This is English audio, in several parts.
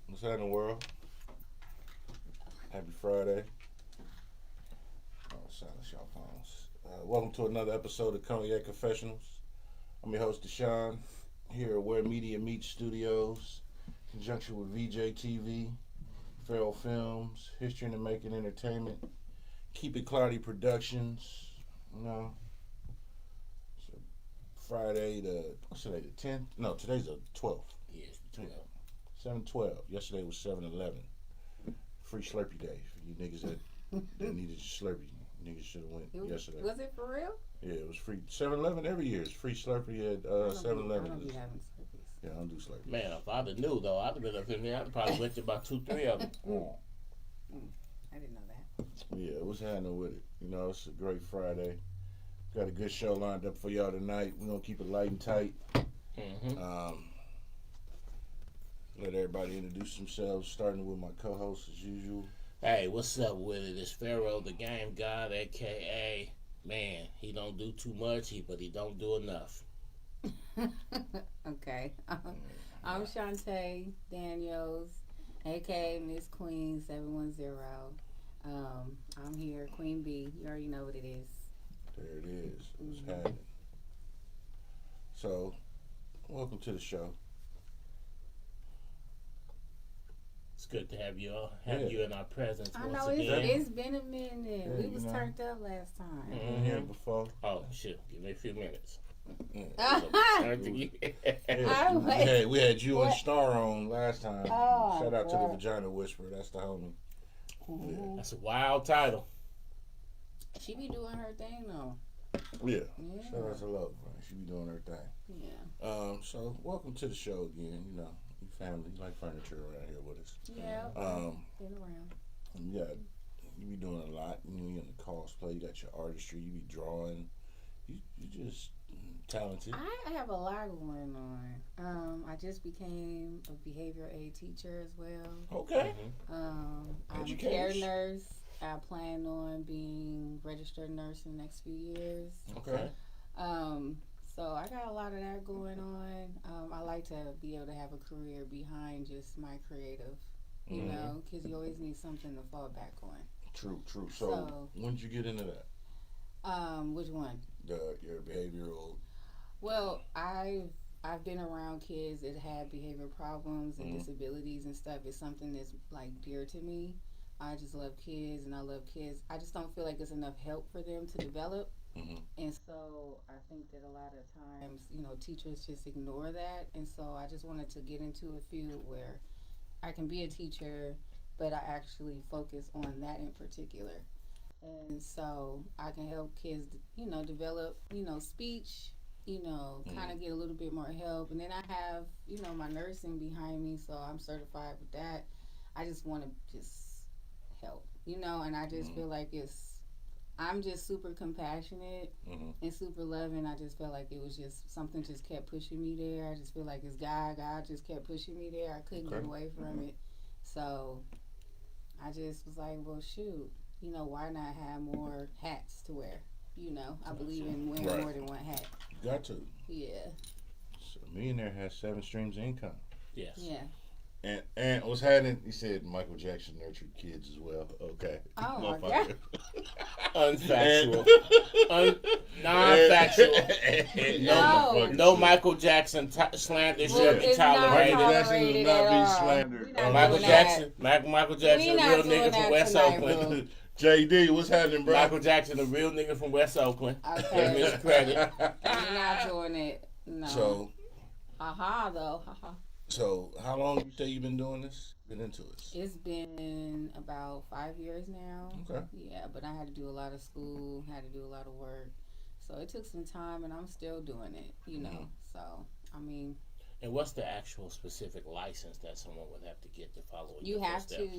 What's happening, world? Happy Friday. Oh, silence y'all phones. Welcome to another episode of Cognac Confessionals. I'm your host, Deshaun, here at Where Media Meets Studios, in conjunction with VJ TV, Feral Films, History in the Making Entertainment, Keep It Cloudy Productions. You know, it's Friday what's today, the 10th? No, today's the 12th. Yes, the 12th. 7/12. Yesterday was 7/11. Free Slurpee Day for you niggas that needed your Slurpee. Niggas should have went yesterday. Was it for real? Yeah, it was free. 7-Eleven every year is free Slurpee at 7-Eleven. I don't be having Slurpees. Yeah, I don't do Slurpees. Man, if I'd have knew though, I'd have been up in there. I'd probably went to about 2-3 of them. I didn't know that. Yeah, what's happening with it? You know, it's a great Friday. Got a good show lined up for y'all tonight. We're gonna keep it light and tight. Mm-hmm. Let everybody introduce themselves, starting with my co-host as usual. Hey, what's up with it? It's Pharaoh, the game god, aka man. He don't do too much, but he don't do enough. Okay. I'm Shantae Daniels, aka Miss Queen 710. I'm here, Queen B. You already know what it is. There it is. What's happening? So, welcome to the show. It's good to have you you in our presence I once know again. it's been a minute. Yeah, We you was know. turned up last time. Been here before. Oh shit! Give me a few minutes. We had you and Star on last time. Oh, Shout out to the God. Vagina Whisperer. That's the homie. Mhm. That's a wild title. She be doing her thing though. Yeah. Yeah. Shout out to Love, man. She be doing her thing. Yeah. So welcome to the show again. You know, you family, you like furniture around here with us. Yeah. Been around. You be doing a lot. You in the cosplay. You got your artistry. You be drawing. You just talented. I have a lot going on. I just became a behavior aid teacher as well. Okay. I'm a Educators. care nurse. I plan on being registered nurse in the next few years. Okay. So I got a lot of that going on. I like to be able to have a career behind just my creative, you know, because you always need something to fall back on. True. So when did you get into that? Which one? Your behavioral. Well, I've been around kids that have behavior problems and disabilities and stuff. It's something that's like dear to me. I just love kids and I love kids. I just don't feel like there's enough help for them to develop. And so I think that a lot of times, you know, teachers just ignore that. And so I just wanted to get into a field where I can be a teacher, but I actually focus on that in particular. And so I can help kids, you know, develop, you know, speech, you know, kind of get a little bit more help. And then I have, you know, my nursing behind me, so I'm certified with that. I just want to just help, you know, and I just feel like I'm just super compassionate and super loving. I just felt like it was just something just kept pushing me there. I just feel like it's God just kept pushing me there. I couldn't get away from it. So I just was like, well, shoot. You know, why not have more hats to wear? You know, I believe in wearing more than one hat. You got to. Yeah. So a millionaire has 7 streams of income. Yes. Yeah. And what's happening? He said Michael Jackson nurtured kids as well. Okay. Oh my God. Unfactual. Non-factual. No Michael Jackson slander should be it's not tolerated. Michael Jackson tolerated will not at be all. slandered. We not Michael doing Jackson, Michael Jackson, We a not real doing nigga from that West tonight, Oakland. boo. JD, what's happening, bro? Michael Jackson, a real nigga from West Oakland. Okay. Miss credit. We're not doing it. No. So, though. Haha. so how long you say you've been doing this? Been into it? It's been about 5 years now. Okay. Yeah, but I had to do a lot of school, had to do a lot of work. So it took some time, and I'm still doing it, you know. So, I mean. And what's the actual specific license that someone would have to get to follow in You your have footsteps?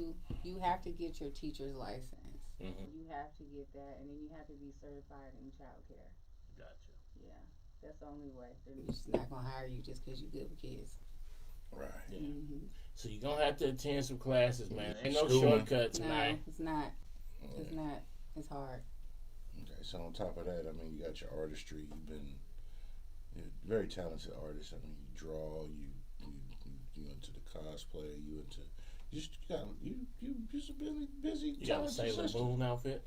you have to get your teacher's license. Mm-hmm. You have to get that, and then you have to be certified in child care. Gotcha. Yeah, that's the only way. They're just not gonna hire you just because you're good with kids. Right. Yeah. Mm-hmm. So you're gonna have to attend some classes, man. Ain't no Schooling. shortcuts, No, man. it's not. It's not. It's hard. Okay, so on top of that, I mean, you got your artistry. You're a very talented artist. I mean, you draw, you you into the cosplay? You into you just a busy. You got a Sailor Moon outfit?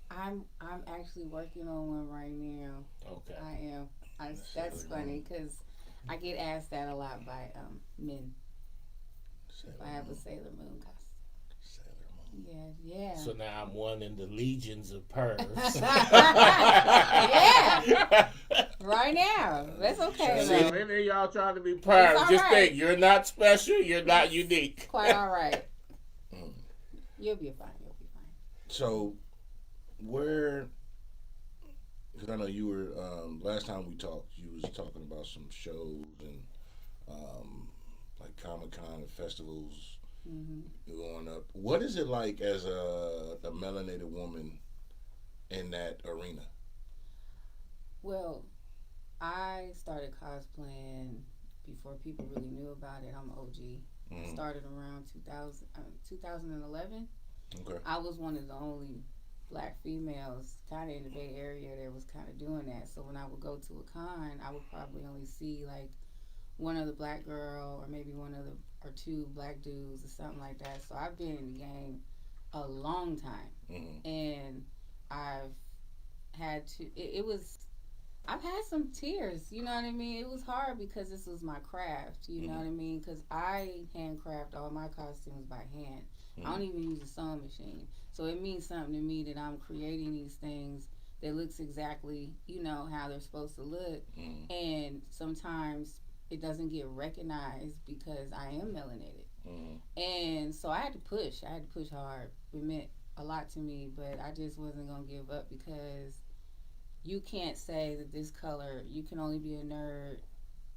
I'm actually working on one right now. Okay. I am. That's funny because I get asked that a lot by men. If I have a Sailor Moon costume. Yeah. So now I'm one in the legions of pervs. Yeah. Right now. That's okay. See, if any of y'all trying to be pervs, just think you're not special, you're not unique. Quite all right. You'll be fine. So, where? Because I know you were last time we talked. You was talking about some shows and like Comic-Con and festivals. Going up. What is it like as a melanated woman in that arena? Well, I started cosplaying before people really knew about it. I'm OG. Started around 2011. Okay. I was one of the only black females kind of in the Bay Area that was kind of doing that. So when I would go to a con, I would probably only see like one other black girl or maybe one other or two black dudes or something like that. So I've been in the game a long time. And I've had to, I've had some tears, you know what I mean? It was hard because this was my craft, you know what I mean? Because I handcraft all my costumes by hand. I don't even use a sewing machine. So it means something to me that I'm creating these things that looks exactly, you know, how they're supposed to look. And sometimes it doesn't get recognized because I am melanated. And so I had to push hard. It meant a lot to me, but I just wasn't going to give up because you can't say that this color, you can only be a nerd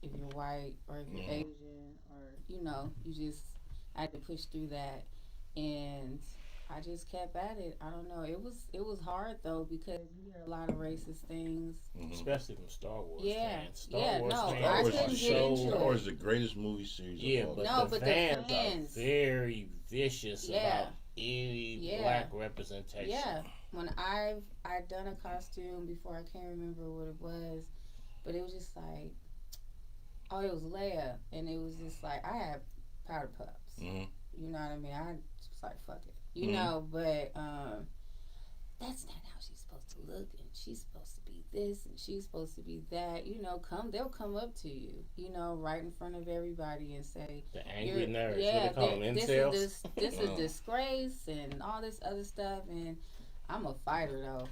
if you're white or if you're Asian or, you know, I had to push through that. And I just kept at it. I don't know. It was hard though because you hear a lot of racist things, especially from Star Wars fans. Star Wars I couldn't get into it. Star Wars is the greatest movie series. But the fans are very vicious about any black representation. Yeah, when I'd done a costume before, I can't remember what it was, but it was just like, it was Leia, and it was just like I had powder puffs. You know what I mean? I was like, fuck it. You know, but that's not how she's supposed to look, and she's supposed to be this, and she's supposed to be that. You know, they'll come up to you, you know, right in front of everybody and say, the angry nerds, yeah, what they call them, incels? This is a disgrace and all this other stuff, and I'm a fighter though.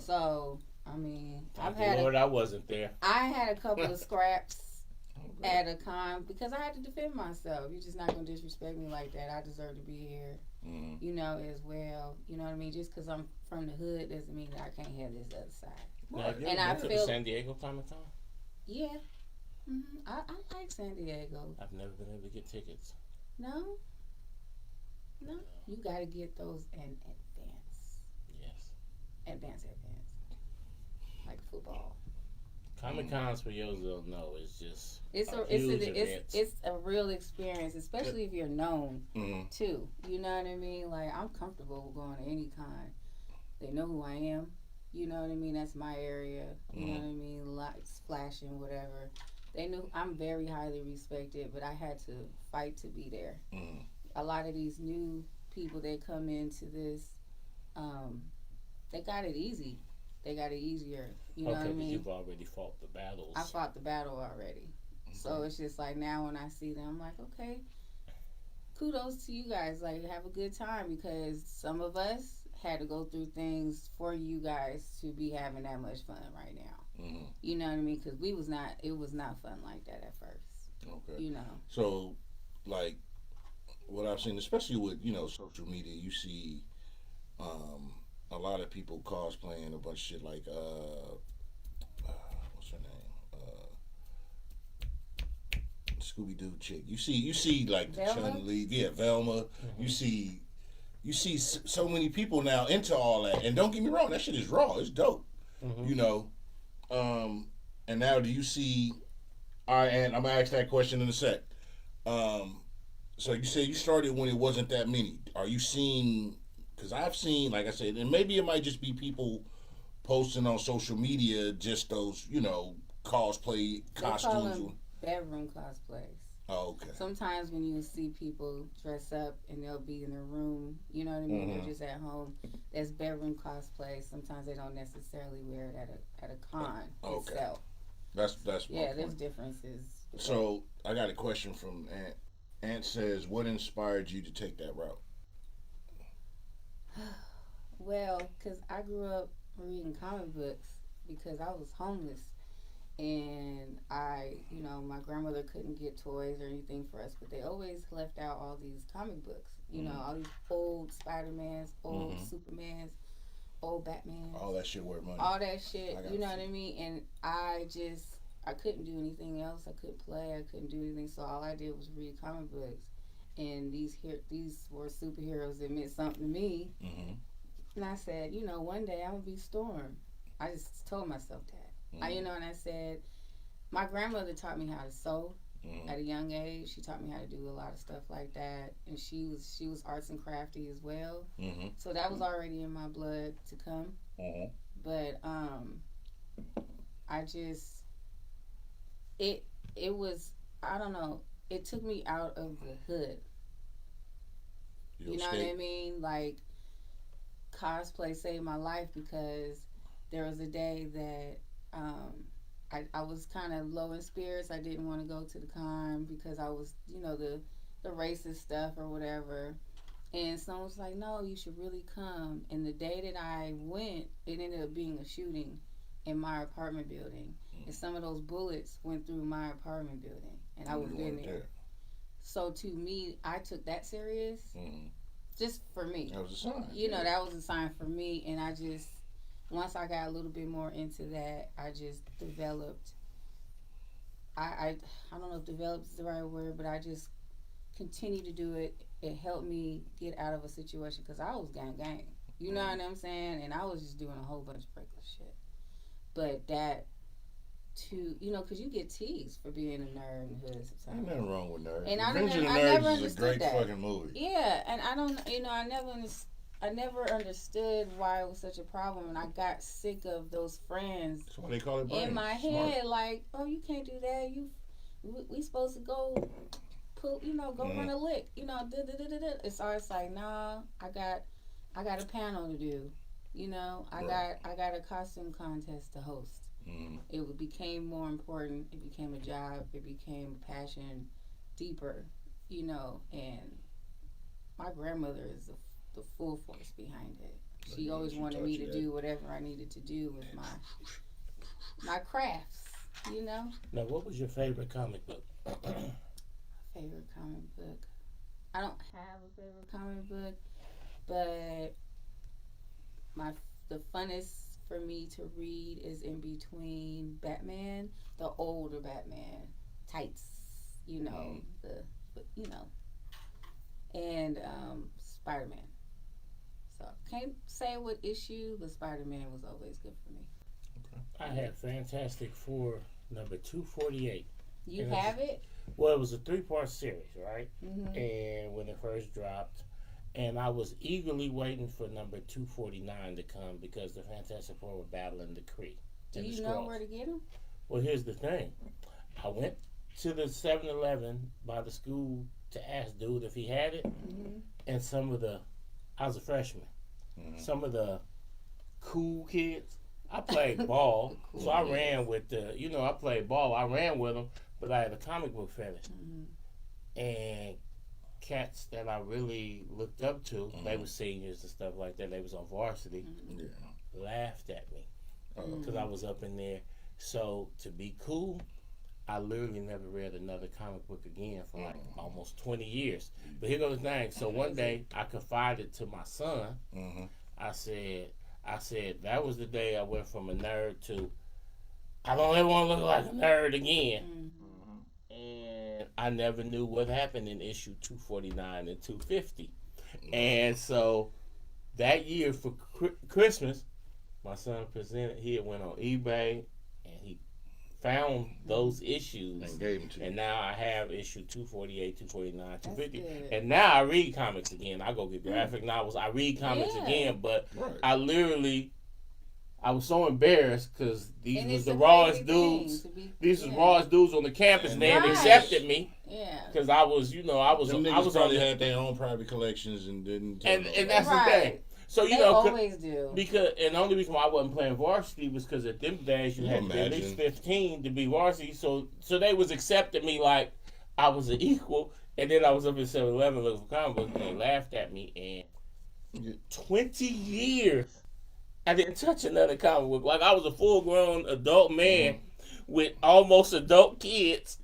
So, I mean, I wasn't there. I had a couple of scraps at a con because I had to defend myself. You're just not going to disrespect me like that. I deserve to be here, you know, as well. You know what I mean? Just because I'm from the hood doesn't mean that I can't have this other side. Now, and I feel San Diego Comic-Con? Yeah. I like San Diego. I've never been able to get tickets. No. You got to get those in advance. Yes. Advance. Like football. Comic-Cons, for those who don't know, is just it's a real experience, especially if you're known too. You know what I mean? Like, I'm comfortable going to any con. They know who I am. You know what I mean? That's my area. You know what I mean? Lights flashing, whatever. They knew I'm very highly respected, but I had to fight to be there. A lot of these new people that come into this, they got it easy. They got it easier. You know what I mean? You've already fought the battles. I fought the battle already. So it's just like now when I see them, I'm like, okay, kudos to you guys. Like, have a good time because some of us had to go through things for you guys to be having that much fun right now. You know what I mean? Because it was not fun like that at first. Okay. You know. So, like, what I've seen, especially with, you know, social media, you see a lot of people cosplaying a bunch of shit like, what's her name? Scooby-Doo chick. You see like the Chun-Li, Velma. You see so many people now into all that. And don't get me wrong, that shit is raw. It's dope. You know. And now do you see, and I'm going to ask that question in a sec. So you say you started when it wasn't that many. Are you seeing, because I've seen, like I said, and maybe it might just be people posting on social media just those, you know, cosplay costumes. Bedroom cosplays. Oh, okay. Sometimes when you see people dress up and they'll be in their room, you know what I mean? They're just at home. That's bedroom cosplay. Sometimes they don't necessarily wear it at a con itself. That's yeah. point. There's differences. So I got a question from Ant. Ant says, "What inspired you to take that route?" Well, because I grew up reading comic books because I was homeless. And my grandmother couldn't get toys or anything for us, but they always left out all these comic books. All these old Spider-Mans, old Supermans, old Batmans. All that shit worth money. All that shit, you know what I mean? And I couldn't do anything else. I couldn't play. I couldn't do anything. So all I did was read comic books. And these were superheroes that meant something to me. Mm-hmm. And I said, one day I'm going to be Storm. I just told myself that. And I said, my grandmother taught me how to sew at a young age. She taught me how to do a lot of stuff like that, and she was arts and crafty as well. So that was already in my blood to come. But I just it was, I don't know. It took me out of the hood. You know what I mean? Like, cosplay saved my life because there was a day that I was kind of low in spirits. I didn't want to go to the con because I was, the racist stuff or whatever. And someone was like, no, you should really come. And the day that I went, it ended up being a shooting in my apartment building. And some of those bullets went through my apartment building. And I was in there. So to me, I took that serious. Just for me. That was a sign. That was a sign for me. And I just, once I got a little bit more into that, I just developed, I don't know if developed is the right word, but I just continued to do it. It helped me get out of a situation because I was gang. You know what I'm saying? And I was just doing a whole bunch of reckless shit. But that, because you get teased for being a nerd in the hood sometimes. Ain't nothing wrong with nerds. And I never understood is a great that. fucking movie. Yeah, and I never understood why it was such a problem, and I got sick of those friends. That's why they call it brains. In my head, like, oh, you can't do that. We supposed to go run a lick. And so it's like, nah, I got a panel to do. I got a costume contest to host. It became more important. It became a job. It became a passion, deeper. And my grandmother is the full force behind it. She always wanted me to do whatever I needed to do with my crafts. Now, what was your favorite comic book? Favorite comic book? I don't have a favorite comic book, but the funnest for me to read is in between Batman, the older Batman, tights, and Spider-Man. So can't say what issue, but Spider-Man was always good for me. I had Fantastic Four number 248. You have it? Well, it was a 3-part series, right? And when it first dropped, and I was eagerly waiting for number 249 to come because the Fantastic Four were battling the Kree. Do you know where to get them? Well, here's the thing. I went to the 7-Eleven by the school to ask dude if he had it, and I was a freshman. Some of the cool kids, I played ball, so I ran with I played ball. I ran with them, but I had a comic book fetish. And cats that I really looked up to, they were seniors and stuff like that. They was on varsity, laughed at me because I was up in there. So to be cool, I literally never read another comic book again for like almost 20 years. But here goes the thing. So one day I confided to my son. I said that was the day I went from a nerd to I don't ever want to look like a nerd again. And I never knew what happened in issue 249 and 250. And so that year for Christmas, my son presented, he had went on eBay and he found those issues and gave them to you. And now I have issue 248, 249, 250. And now I read comics again. I go get graphic novels. I read comics again, but I was so embarrassed because these was the rawest dudes. These was rawest dudes on the campus, and they had accepted me. because I was, you know, I was probably had their own private collections and didn't. And that's the thing. So they always do. And the only reason why I wasn't playing varsity was because at them days you had to be at least 15 to be varsity. So they was accepting me like I was an equal. And then I was up in 7-Eleven looking for comic books, and they laughed at me. And 20 years, I didn't touch another comic book. Like, I was a full-grown adult man with almost adult kids.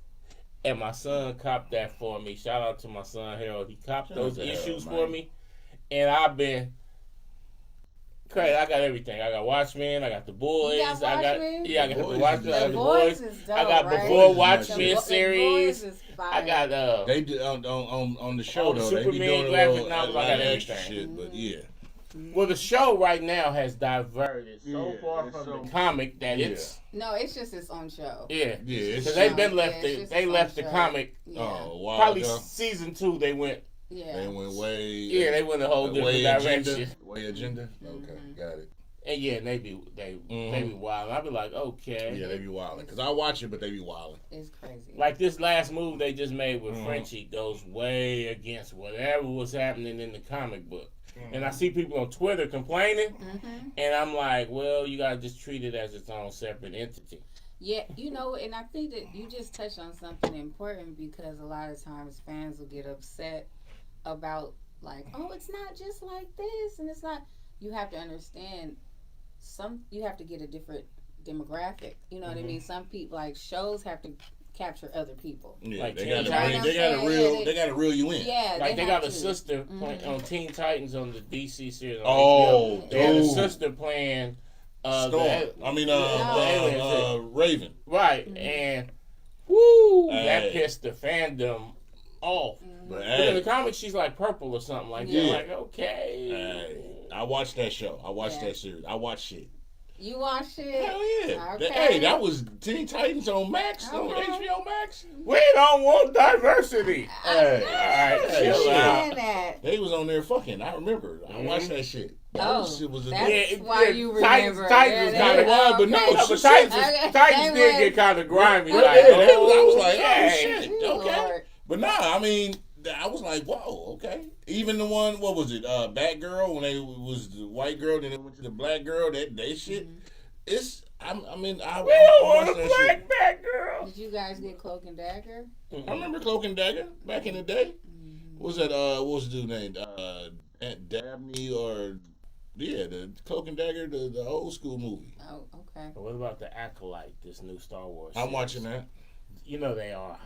And my son copped that for me. Shout out to my son, Harold. He copped those issues for me. And I've been... Crazy, I got everything. I got Watchmen. I got The Boys. I got The Watchmen. I got The Boys. I got Before Watchmen series. I got they do on the show though. Superman, they be doing graphic novels. I got extra everything. shit, but yeah. Well, the show right now has diverted so far from the comic that it's just its own show. Yeah. Because they've been left. They left the comic. Probably season 2. They went. Yeah. They went way. Yeah, they went a whole different direction. Way agenda. Okay, got it. And yeah, they be wild. I be like, okay. Yeah, they be wilding. Because I watch it, but they be wilding. It's crazy. Like this last move they just made with Frenchie goes way against whatever was happening in the comic book. And I see people on Twitter complaining, and I'm like, well, you gotta just treat it as its own separate entity. Yeah, you know, and I think that you just touched on something important because a lot of times fans will get upset about like, oh, it's not just like this, and it's not. You have to understand. You have to get a different demographic. You know what I mean? Some people, like, shows have to capture other people. Yeah, like they gotta reel you in. Yeah, like they got a sister on Teen Titans on the DC series. Oh, they had a sister playing Storm. Raven. Right, and that pissed the fandom off. But in the comics, she's like purple or something like that. Like, okay. I watched that show. I watched that series. I watched shit. You watched it? Hell yeah. Okay. Hey, that was Teen Titans on Max, on HBO Max. We don't want diversity. Hey, all right, chill out. They was on there fucking. I remember. I watched that shit. Shit was why you remember. Titans was kind of wild, but no, but Titans did get kind of grimy. Like, I was like, oh shit, okay. Lord. But nah, I mean, I was like, whoa, okay. Even the one, what was it, Batgirl, when they was the white girl, then they went to the black girl, they shit. It's, I mean, we don't want a black Batgirl. Did you guys get Cloak and Dagger? I remember Cloak and Dagger back in the day. What was that, what was the dude named? Dabney or, the Cloak and Dagger, the old school movie. Oh, okay. What about the Acolyte, this new Star Wars series? I'm watching that. You know they on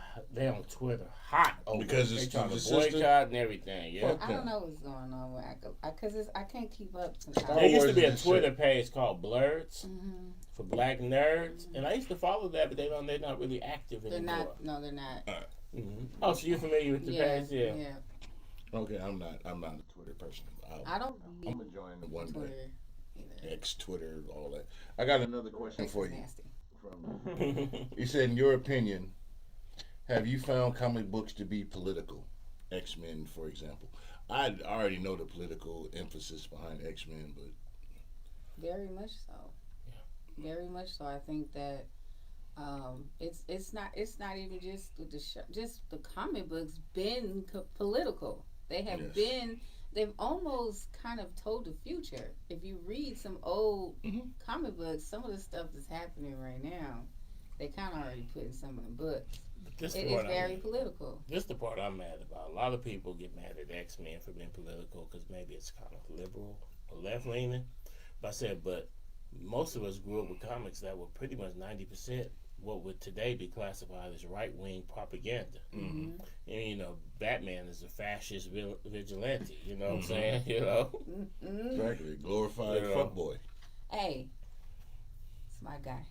Twitter hot because it's trying to sister? boycott and everything. Yeah, I don't know what's going on with because I can't keep up. There used to be a Twitter page called Blurs for Black nerds, and I used to follow that, but they're not really active anymore. They're not. Oh, so you're familiar with the page? Yeah. Okay, I'm not a Twitter person. I'm enjoying the one Twitter, X, Twitter, all that. I got another question for you. Nasty. He said, in your opinion, have you found comic books to be political? X-Men, for example. I already know the political emphasis behind X-Men, but very much so. Very much so. I think that it's not even just with the show, just the comic books been political. They have been. They've almost kind of told the future. If you read some old comic books, some of the stuff that's happening right now, they kind of already put in some of the books. It is very political. This is the part I'm mad about. A lot of people get mad at X-Men for being political because maybe it's kind of liberal or left-leaning. But most of us grew up with comics that were pretty much 90% what would today be classified as right-wing propaganda. And, Batman is a fascist vigilante, you know what I'm saying? Exactly. Glorified fuckboy. Hey, it's my guy.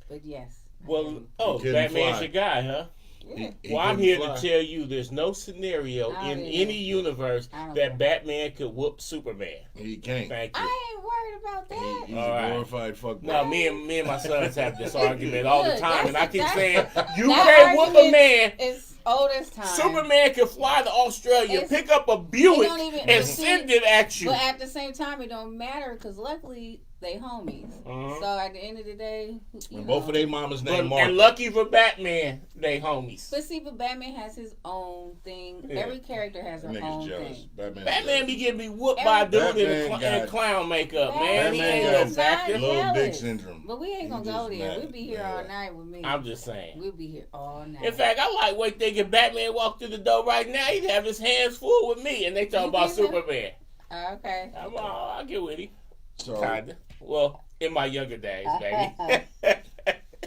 But yes. Well, Batman's your guy, huh? Yeah. Well, I'm here to tell you there's no scenario in any universe that Batman could whoop Superman. He can't. Thank you. I ain't worried about that. He's a glorified fuckboy. No, me and my sons have this argument all the time, and I keep saying, you can't whoop a man. It's old as time. Superman can fly to Australia, pick up a Buick, and send it at you. But at the same time, it don't matter, because luckily, they homies. Uh-huh. So at the end of the day, both of their mamas named Martha. And lucky for Batman, they homies. But see, Batman has his own thing. Yeah. Every character has their own thing. Batman be getting me whooped by a dude in clown makeup, man. He ain't no factor. Little dick syndrome. But we ain't gonna go there. We'll be here all night with me. I'm just saying. We'll be here all night. In fact, I like thinking Batman walked through the door right now, he'd have his hands full with me, and they talk about Superman. Okay. I'll get with him. So, kinda. Well, in my younger days, baby.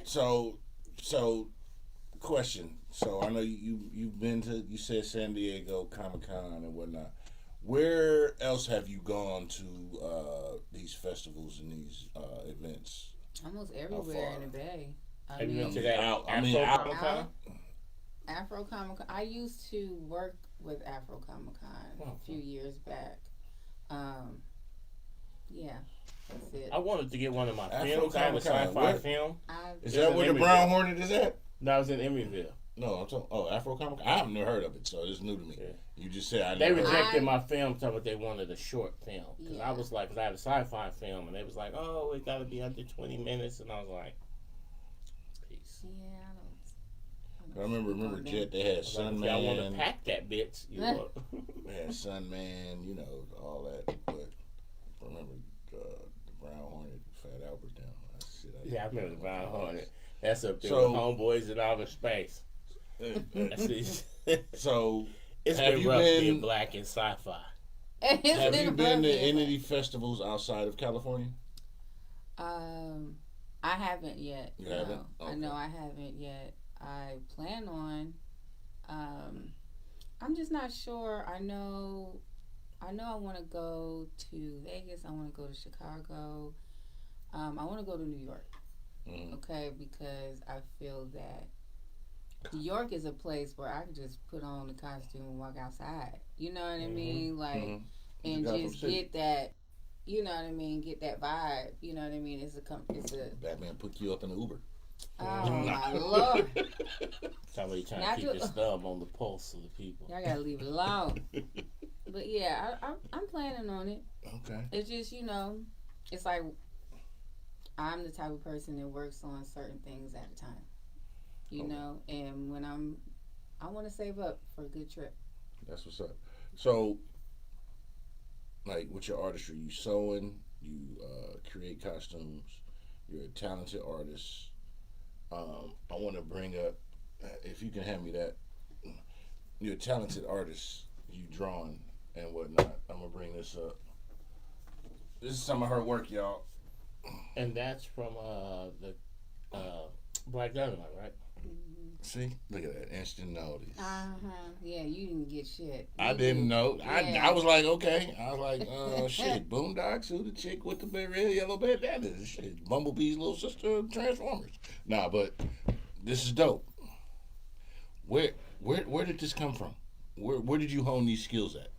so, question. So I know you've been to, you said San Diego Comic-Con and whatnot. Where else have you gone to these festivals and these events? Almost everywhere in the Bay. Have you been to that Afro Comic-Con? Afro Comic-Con. I used to work with Afro Comic-Con a few years back. Yeah, that's it. I wanted to get one of my films. I have a sci-fi film. Is that where the Brown Hornet is at? No, I was in Emeryville. No, I'm talking. Afro Comic. I haven't never heard of it, so it's new to me. Yeah. You just said they rejected my film, talking about they wanted a short film. Because I was like, because I had a sci-fi film, and they was like, oh, it got to be under 20 minutes, and I was like, peace. Yeah, I remember Jet. They had Sunman. I want to pack that bitch. They had Sunman, all that. But I remember the Brown Hornet, Fat Albert down. I remember the Brown Hornet. That's up there with Homeboys in Outer Space. So, it's been rough being black in sci-fi. Have you been to any of these festivals outside of California? I haven't yet. You haven't? Okay. I know I haven't yet. I plan on. I'm just not sure. I know I want to go to Vegas. I want to go to Chicago. I want to go to New York. Okay, because I feel that New York is a place where I can just put on the costume and walk outside. You know what I mean? Like, and just get that. You know what I mean? Get that vibe. You know what I mean? It's a Batman put you up in the Uber. Oh my Lord! Somebody trying to keep his thumb on the pulse of the people. Y'all gotta leave it alone. But yeah, I'm planning on it. Okay. It's just it's like I'm the type of person that works on certain things at a time. You know, and when I want to save up for a good trip. That's what's up. So, like with your artistry, you sewing, you create costumes, you're a talented artist. I want to bring up, if you can hand me that, you're a talented artist, you drawing and whatnot. I'm going to bring this up. This is some of her work, y'all. And that's from the Black Dynamite, right? See? Look at that. Instant notice. Yeah, you didn't get shit. I didn't know. I was like, okay. I was like, shit, Boondocks, who the chick with the red, yellow bed? That is shit. Bumblebee's little sister of Transformers. Nah, but this is dope. Where did this come from? Where did you hone these skills at?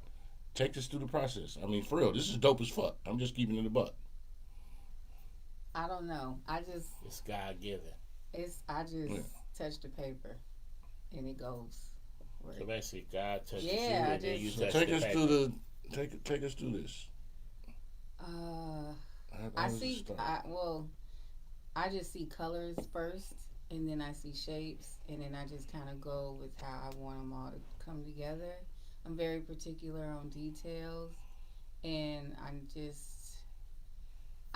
Take us through the process. I mean, for real, this is dope as fuck. I'm just keeping it a buck. I don't know. It's God given. I just touch the paper, and it goes. So basically, God touches you, and then you touch take the us paper. through the take us through this. I just see colors first, and then I see shapes, and then I just kind of go with how I want them all to come together. I'm very particular on details, and I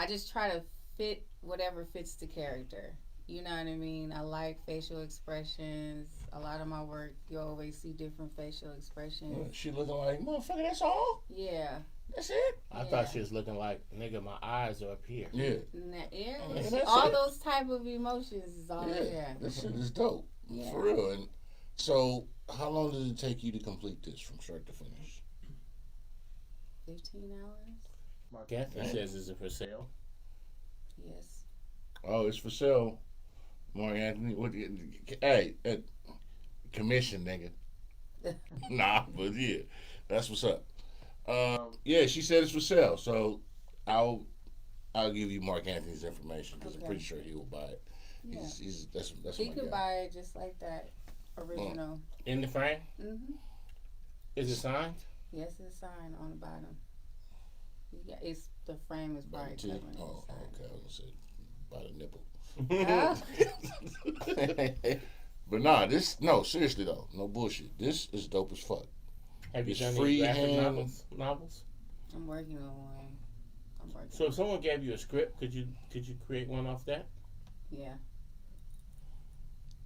just try to fit whatever fits the character. You know what I mean? I like facial expressions. A lot of my work, you always see different facial expressions. She looking like, motherfucker, that's all? Yeah. That's it? I thought she was looking like, nigga, my eyes are up here. Yeah. All those type of emotions is all there. Yeah, this shit is dope. Yeah. For real. And so, how long did it take you to complete this from start to finish? 15 hours. Mark Anthony says, is it for sale? Yes. Oh, it's for sale. Mark Anthony, hey, commission, nigga. Nah, but yeah, that's what's up. Yeah, she said it's for sale, so I'll give you Mark Anthony's information because I'm pretty sure he will buy it. Yeah. That's he could buy it just like that, original. In the frame? Mm-hmm. Is it signed? Yes, it's signed on the bottom. The frame is probably covering it. Oh, okay. I was gonna say by the nipple. But nah, seriously though, no bullshit. This is dope as fuck. Have you It's done any freehand graphic novels? I'm working on one. So if someone gave you a script, could you create one off that? Yeah.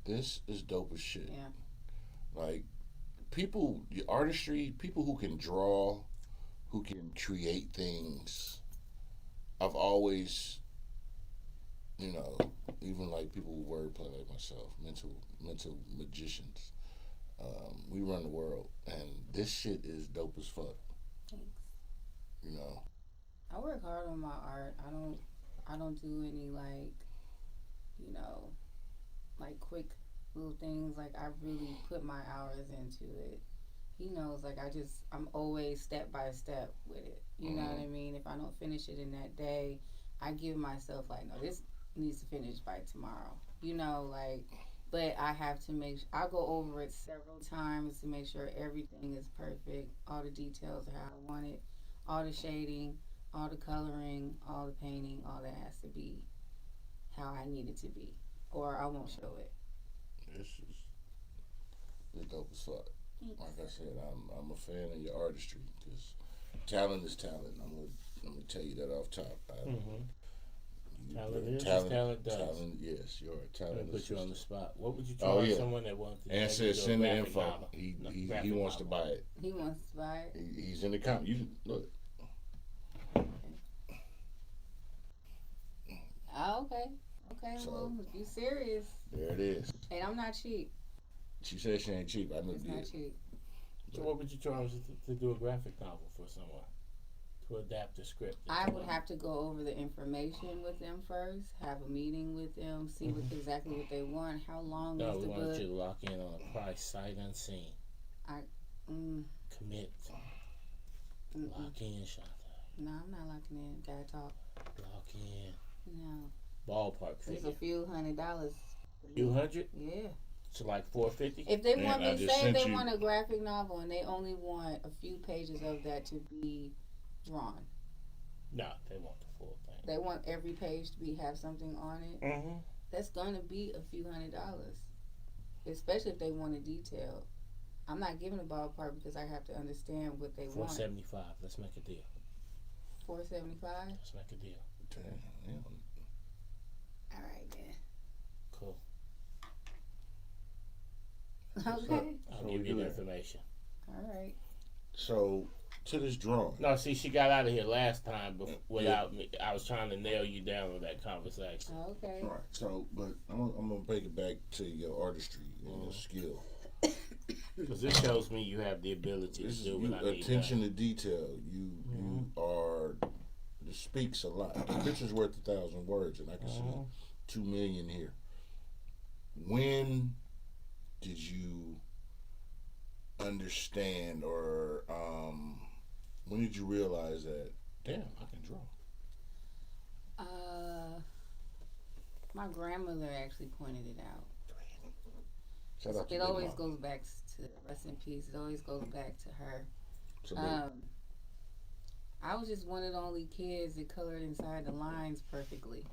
This is dope as shit. Yeah. Like people, the artistry, people who can draw, who can create things. I've always, even like people who wordplay like myself, mental magicians. We run the world, and this shit is dope as fuck. Thanks. I work hard on my art. I don't do any like quick little things. Like I really put my hours into it. He knows, I'm always step by step with it. You know what I mean? If I don't finish it in that day, I give myself no, this needs to finish by tomorrow. But I have to I'll go over it several times to make sure everything is perfect. All the details are how I want it. All the shading, all the coloring, all the painting, all that has to be how I need it to be, or I won't show it. This is dope as fuck. Like I said, I'm a fan of your artistry because talent is talent. I'm gonna tell you that off top. Talent is talent does. Talent, yes, you're a talent. Put you on the spot. What would you charge someone that wants to? And said send the info. He wants to buy it. He wants to buy it. He's in the comment. You look. Oh, okay. Okay, so, well, if you serious. There it is. And I'm not cheap. She said she ain't cheap. I know it's not cheap. So what would you charge to do a graphic novel for someone? To adapt the script? I would have to go over the information with them first, have a meeting with them, see exactly what they want, how long is the book. No, we want you to lock in on a price, sight unseen. Commit. Lock in, Shanta. No, I'm not locking in. Gotta talk. Lock in. No. Ballpark figure. It's a few $100s. Few hundred? Yeah. So like $450? If they want me, say they want a graphic novel and they only want a few pages of that to be drawn. No, they want the full thing. They want every page to have something on it. Mm-hmm. That's gonna be a few $100, especially if they want it detailed. I'm not giving a ballpark because I have to understand what they want. $475. Let's make a deal. $475. Let's make a deal. Damn. All right then. Cool. Okay. I'll give you the information. All right. So to this drawing. No, see, she got out of here last time without me. I was trying to nail you down with that conversation. Okay. All right. So, but I'm gonna break it back to your artistry and your skill. Because this shows me you have the ability to do what I need. Attention to detail. You are. It speaks a lot. A picture's worth 1,000 words, and I can see 2 million here. When did you understand, or when did you realize that? Damn, I can draw. My grandmother actually pointed it out. Shout out to it Big always Mom. goes back to rest in peace. It always goes back to her. I was just one of the only kids that colored inside the lines perfectly.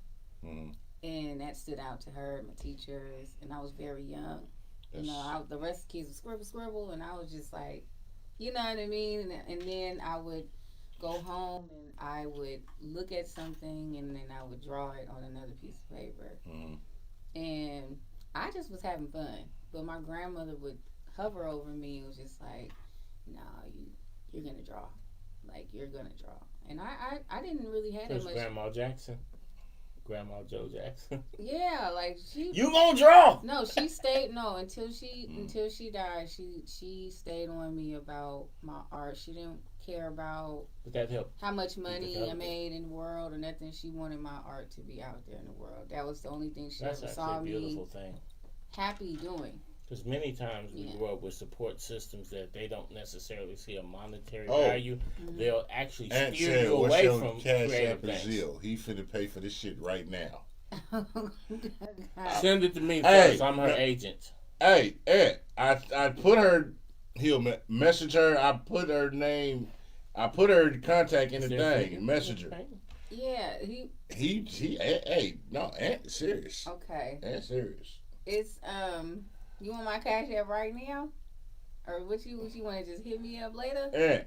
Mm-hmm. And that stood out to her, my teachers, and I was very young. Yes. The rest of the kids would scribble, and I was just like, you know what I mean? And then I would go home and I would look at something and then I would draw it on another piece of paper. Mm-hmm. And I just was having fun. But my grandmother would hover over me and was just like, no, you're going to draw. Like, you're going to draw. And I didn't really have that much. Grandma Jackson? Grandma Joe Jackson? Yeah, like she... You gonna draw? No, she stayed... No, until she died, she stayed on me about my art. She didn't care about... But that helped. How much money I made in the world or nothing. She wanted my art to be out there in the world. That was the only thing she ever saw me... That's a beautiful thing. Happy doing. Because many times we grow up with support systems that they don't necessarily see a monetary value. Mm-hmm. They'll actually steer you away from creative things. He finna pay for this shit right now. Send it to me first. I'm her agent. Hey, Ed, I put her. He'll message her. I put her name I put her contact in the Seriously? thing, messenger. Yeah, Aunt serious. Okay. Aunt serious. It's you want my cash app right now? Or what you want to just hit me up later? Aunt.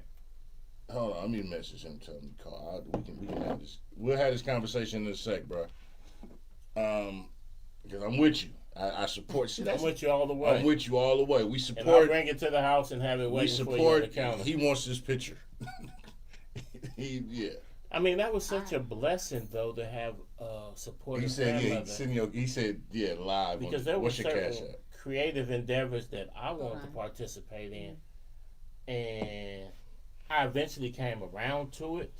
Hold on, let me message him, tell him to call. We can have this. We'll have this conversation in a sec, bro. Because I'm with you. I support. I'm with you all the way. I'm with you all the way. We And support. I'll bring it to the house and have it We waiting for you on the support. counter. He wants this picture. Yeah. I mean, that was such a blessing, though, to have support. He said, he said, live. Because there were what's your cash certain app? creative endeavors that I wanted to participate in, and I eventually came around to it,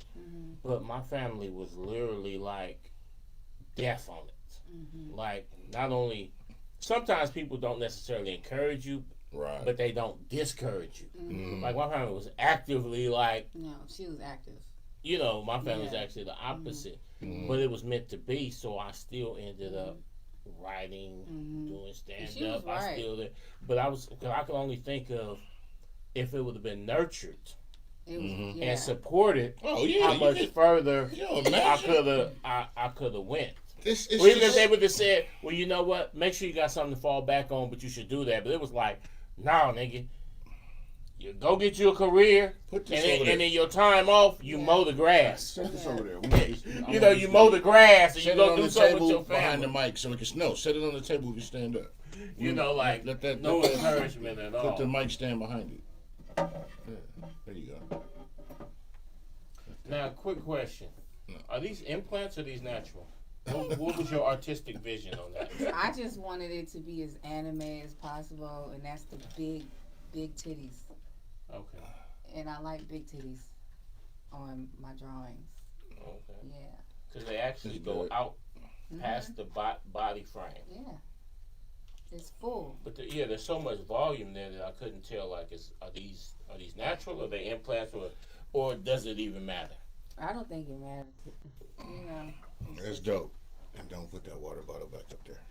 but my family was literally like death on it. Like, not only, sometimes people don't necessarily encourage you, Right. but they don't discourage you. Like, my family was actively like, No, she was active. you know, my family was actually the opposite, but it was meant to be, so I still ended up writing, doing stand up. Right. I still did, but I could only think of if it would have been nurtured It was, and supported, Oh yeah. how much further imagine. I could have went. It's Or even if just, they would have said, well, you know what, make sure you got something to fall back on, but you should do that. But it was like, no, nigga, you go get you a career, Put and this then, over there. and then your time off, you mow the grass. Set this over there. You know, you mow the grass and you Set it go on do the something with table your behind the family. mic so it can snow. Set it on the table if you stand up. You know, like, Let that no encouragement at all. Put the mic stand behind it. Yeah, there you go. Now, quick question. Are these implants or these natural? What was your artistic vision on that? I just wanted it to be as anime as possible, and that's the big titties. Okay. And I like big titties on my drawings. Okay. Yeah. Because they actually That's go good. out past the body frame. Yeah. It's full. But there's so much volume there that I couldn't tell. Like, are these natural? Or are they implants? Or does it even matter? I don't think it matters. You know. That's dope. And don't put that water bottle back up there.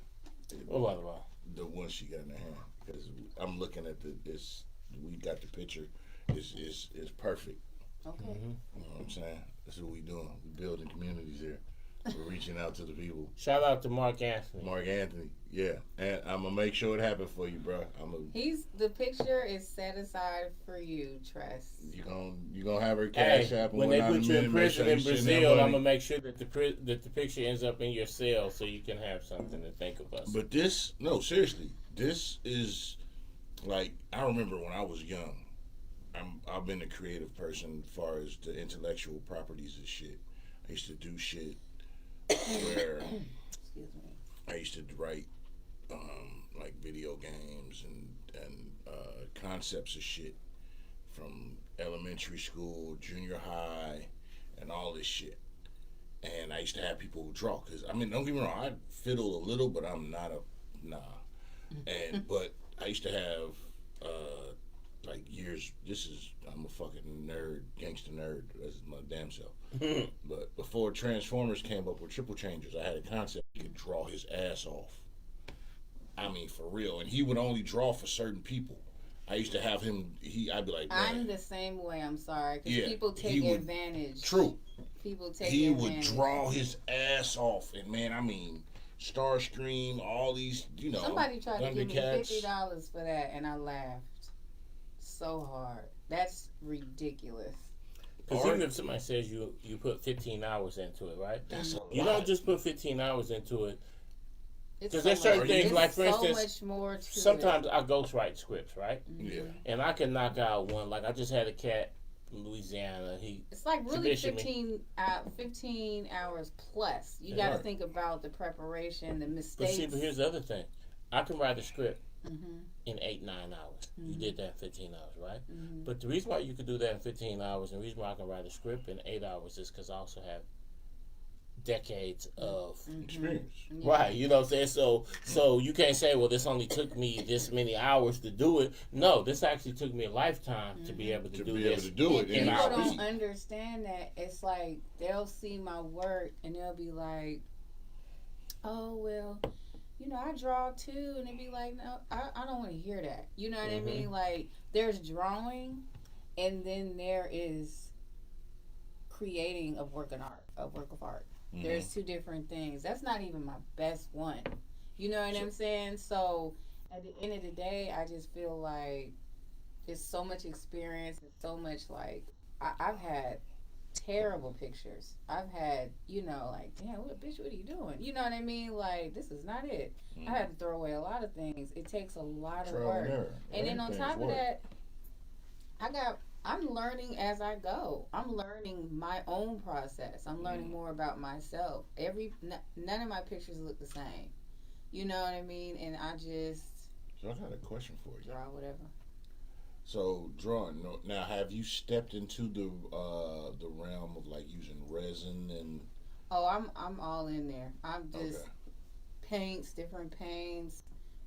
What about The one she got in her hand. Because I'm looking at this. We got the picture. It's perfect. Okay. You know what I'm saying? That's what we doing. We building communities here. We're reaching out to the people. Shout out to Mark Anthony. Mark Anthony, yeah. And I'm going to make sure it happens for you, bro. The picture is set aside for you, Tress. You gonna have her cash app and when they whatnot put you in prison in send that Brazil, I'm money. gonna make sure that the picture ends up in your cell so you can have something to think of us. But seriously, this is like, I remember when I was young. I've been a creative person as far as the intellectual properties of shit. I used to do shit where Excuse me. I used to write like video games and concepts of shit from elementary school, junior high, and all this shit. And I used to have people who draw, because I mean, don't get me wrong, I fiddle a little, but I'm not but I used to have like years. I'm a fucking nerd, gangster nerd. That's my damn self. But before Transformers came up with triple changers, I had a concept he could draw his ass off. I mean, for real. And he would only draw for certain people. I used to have him. I'd be like, man. I'm the same way. I'm sorry, because Yeah, people take advantage. True. People take He advantage. would draw his ass off, and man, I mean, Starscream, all these, Somebody tried to give me Thundercats. $50 for that, and I laughed so hard. That's ridiculous. Because even if somebody says you put 15 hours into it, right? That's a You lot. don't just put 15 hours into it. It's Because there's certain things, like for so instance, much more to sometimes I ghostwrite scripts, right? Yeah. And I can knock out one. Like I just had a cat from Louisiana. It's like really commissioned me. 15 hours plus. You got to think about the preparation, the But mistakes. see, but here's the other thing. I can write a script Mm-hmm. in 8-9 hours. You did that in 15 hours, right? Mm-hmm. But the reason why you could do that in 15 hours and the reason why I can write a script in 8 hours is because I also have decades of Experience. Yeah. right. You know what I'm saying? So you can't say, well, this only took me this many hours to do it. No, this actually took me a lifetime to be able to do this. it. And in people our don't beat. understand that. It's like they'll see my work and they'll be like, "Oh well, I draw too," and they'd be like, "No, I don't want to hear that." You know what I mean? Like there's drawing, and then there is creating a work of art. Mm-hmm. There's two different things. That's not even my best one. You know what I'm saying? So at the end of the day, I just feel like there's so much experience and so much like I've had terrible pictures. I've had, like, damn, what are you doing? You know what I mean? Like, this is not it. I had to throw away a lot of things. It takes a lot of work. And then on top of that, I'm learning as I go. I'm learning my own process. I'm learning more about myself. None of my pictures look the same. You know what I mean? And So I got a question for you. Draw whatever. So drawing now, have you stepped into the realm of like using resin and? Oh, I'm all in there. I'm just different paints,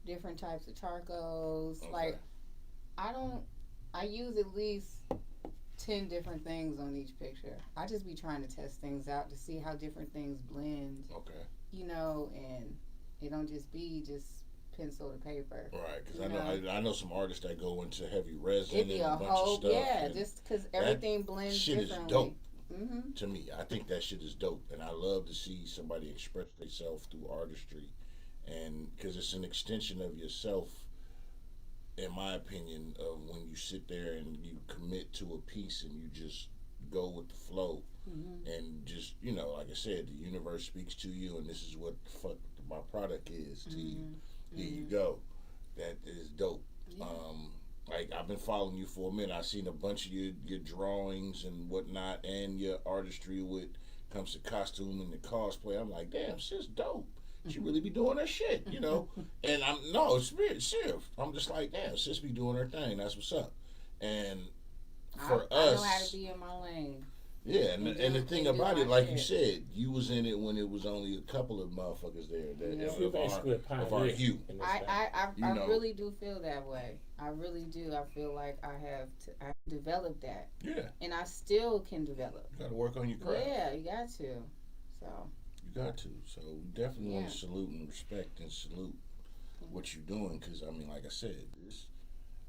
different types of charcoals. Okay. Like I use at least 10 different things on each picture. I just be trying to test things out to see how different things blend. Okay. And it don't just be pencil to paper. Right, because I know some artists that go into heavy resin It'd be and a bunch of stuff. Yeah, just because everything blends shit differently. Is dope. Mm-hmm. To me, I think that shit is dope, and I love to see somebody express themselves through artistry, and because it's an extension of yourself, in my opinion, of when you sit there and you commit to a piece and you just go with the flow, and just like I said, the universe speaks to you, and this is what the fuck my product is to you. Here you go. That is dope. Yeah. Like I've been following you for a minute. I've seen a bunch of your drawings and whatnot, and your artistry when comes to costume and the cosplay. I'm like, damn, shit's dope. She really be doing her shit, And it's serious. I'm just like, damn, sis be doing her thing. That's what's up. And for us, I know how to be in my lane. Yeah, and the thing about it, like you said, you was in it when it was only a couple of motherfuckers there of our hue. I really do feel that way. I really do. I feel like I developed that. Yeah. And I still can develop. You got to work on your craft. Yeah, you got to. So. You got to. So we definitely want to salute and respect and salute what you're doing, because like I said,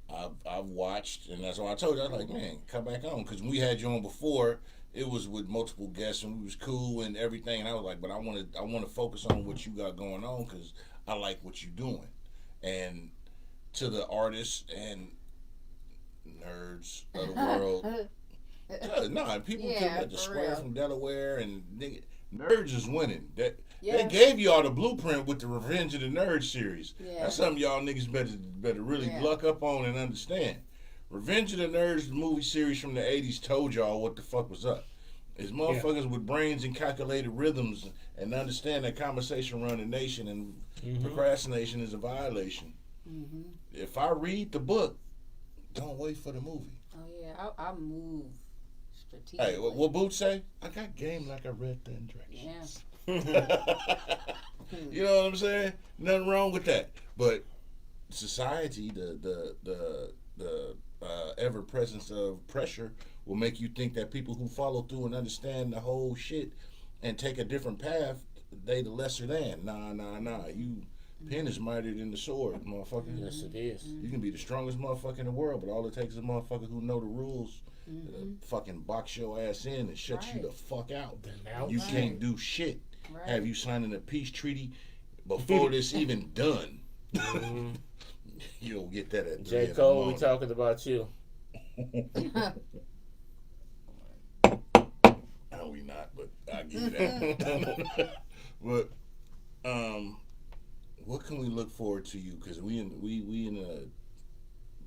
I've watched, and that's why I told you, I was like, man, come back on, because when we had you on before, it was with multiple guests and we was cool and everything, and I was like, but I want to focus on what you got going on, because I like what you're doing. And to the artists and nerds of the world, people at the square from Delaware, and nerds is winning. They gave you all the blueprint with the Revenge of the Nerds series. Yeah. That's something y'all niggas better really luck up on and understand. Revenge of the Nerds, the movie series from the 80s, told y'all what the fuck was up. It's motherfuckers with brains and calculated rhythms and understand that conversation run the nation, and procrastination is a violation. Mm-hmm. If I read the book, don't wait for the movie. Oh yeah, I move strategically. Hey, what Boots say? I got game like I read the directions. Yeah. You know what I'm saying? Nothing wrong with that. But society, the ever presence of pressure will make you think that people who follow through and understand the whole shit and take a different path, they the lesser than. Nah. You pen is mightier than the sword, motherfucker. Yes, it is. You can be the strongest motherfucker in the world, but all it takes is a motherfucker who know the rules to fucking box your ass in and shut you the fuck out. You can't do shit. Right. Have you signing a peace treaty before this even done? You don't get that at J. Cole, we talking about you. No, we not, but I give you that. But what can we look forward to you? Because we in the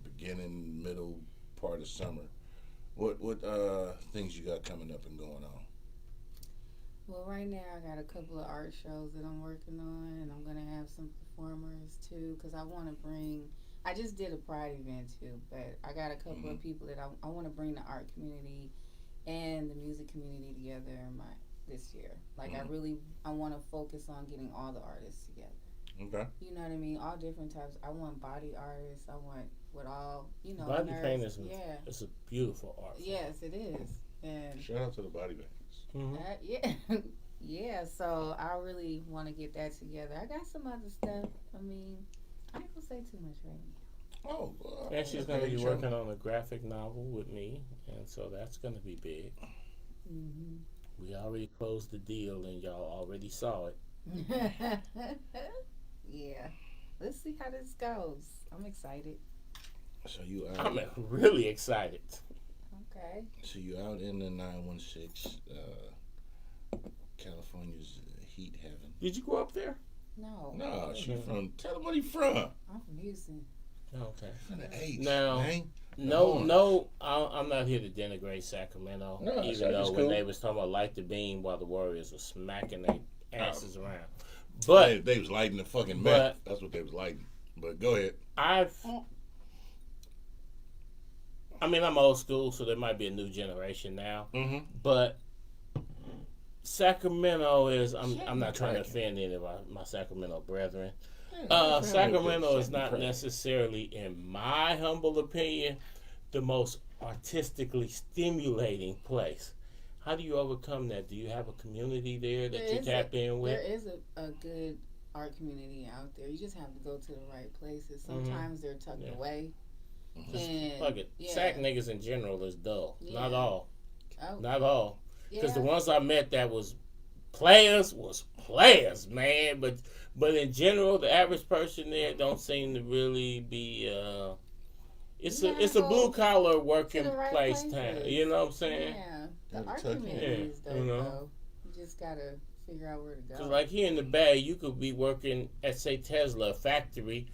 beginning, middle part of summer. What things you got coming up and going on? Well, right now I got a couple of art shows that I'm working on, and I'm gonna have some performers too, because I want to bring. I just did a Pride event too, but I got a couple of people that I want to bring the art community and the music community together this year. Like I want to focus on getting all the artists together. Okay. You know what I mean? All different types. I want body artists. I want with all body paint is it's a beautiful art form. Yes, it is. And shout out to the body painters. Yeah. So I really want to get that together. I got some other stuff. I mean, I ain't gonna say too much right now. Oh. And she's gonna be working on a graphic novel with me, and so that's gonna be big. Mm-hmm. We already closed the deal, and y'all already saw it. Yeah. Let's see how this goes. I'm excited. So you out? I'm really excited. Okay. So you out in the 916, California's heat heaven? Did you go up there? No. No, she from. Tell them where you from. I'm from Houston. Okay. From the H. Now, man. no, I'm not here to denigrate Sacramento. No, even though when they was talking about light the beam while the Warriors were smacking their asses around. But they was lighting the fucking meth. That's what they was lighting. But go ahead. I'm old school, so there might be a new generation now. Mm-hmm. But Sacramento is, I'm not trying to offend any of my Sacramento brethren. Sacramento is not necessarily, in my humble opinion, the most artistically stimulating place. How do you overcome that? Do you have a community there that you tap in with? There is a good art community out there. You just have to go to the right places. Sometimes they're tucked away. And, fuck it. Sac niggas in general is dull. Yeah. Not all. Oh. Not all. Because Yeah. the ones I met that was players, man. But in general, the average person there don't seem to really be. It's a blue collar working place town. You know what I'm saying? Yeah, the art community is dope, though. You just gotta figure out where to go. Cause like here in the Bay, you could be working at say Tesla factory,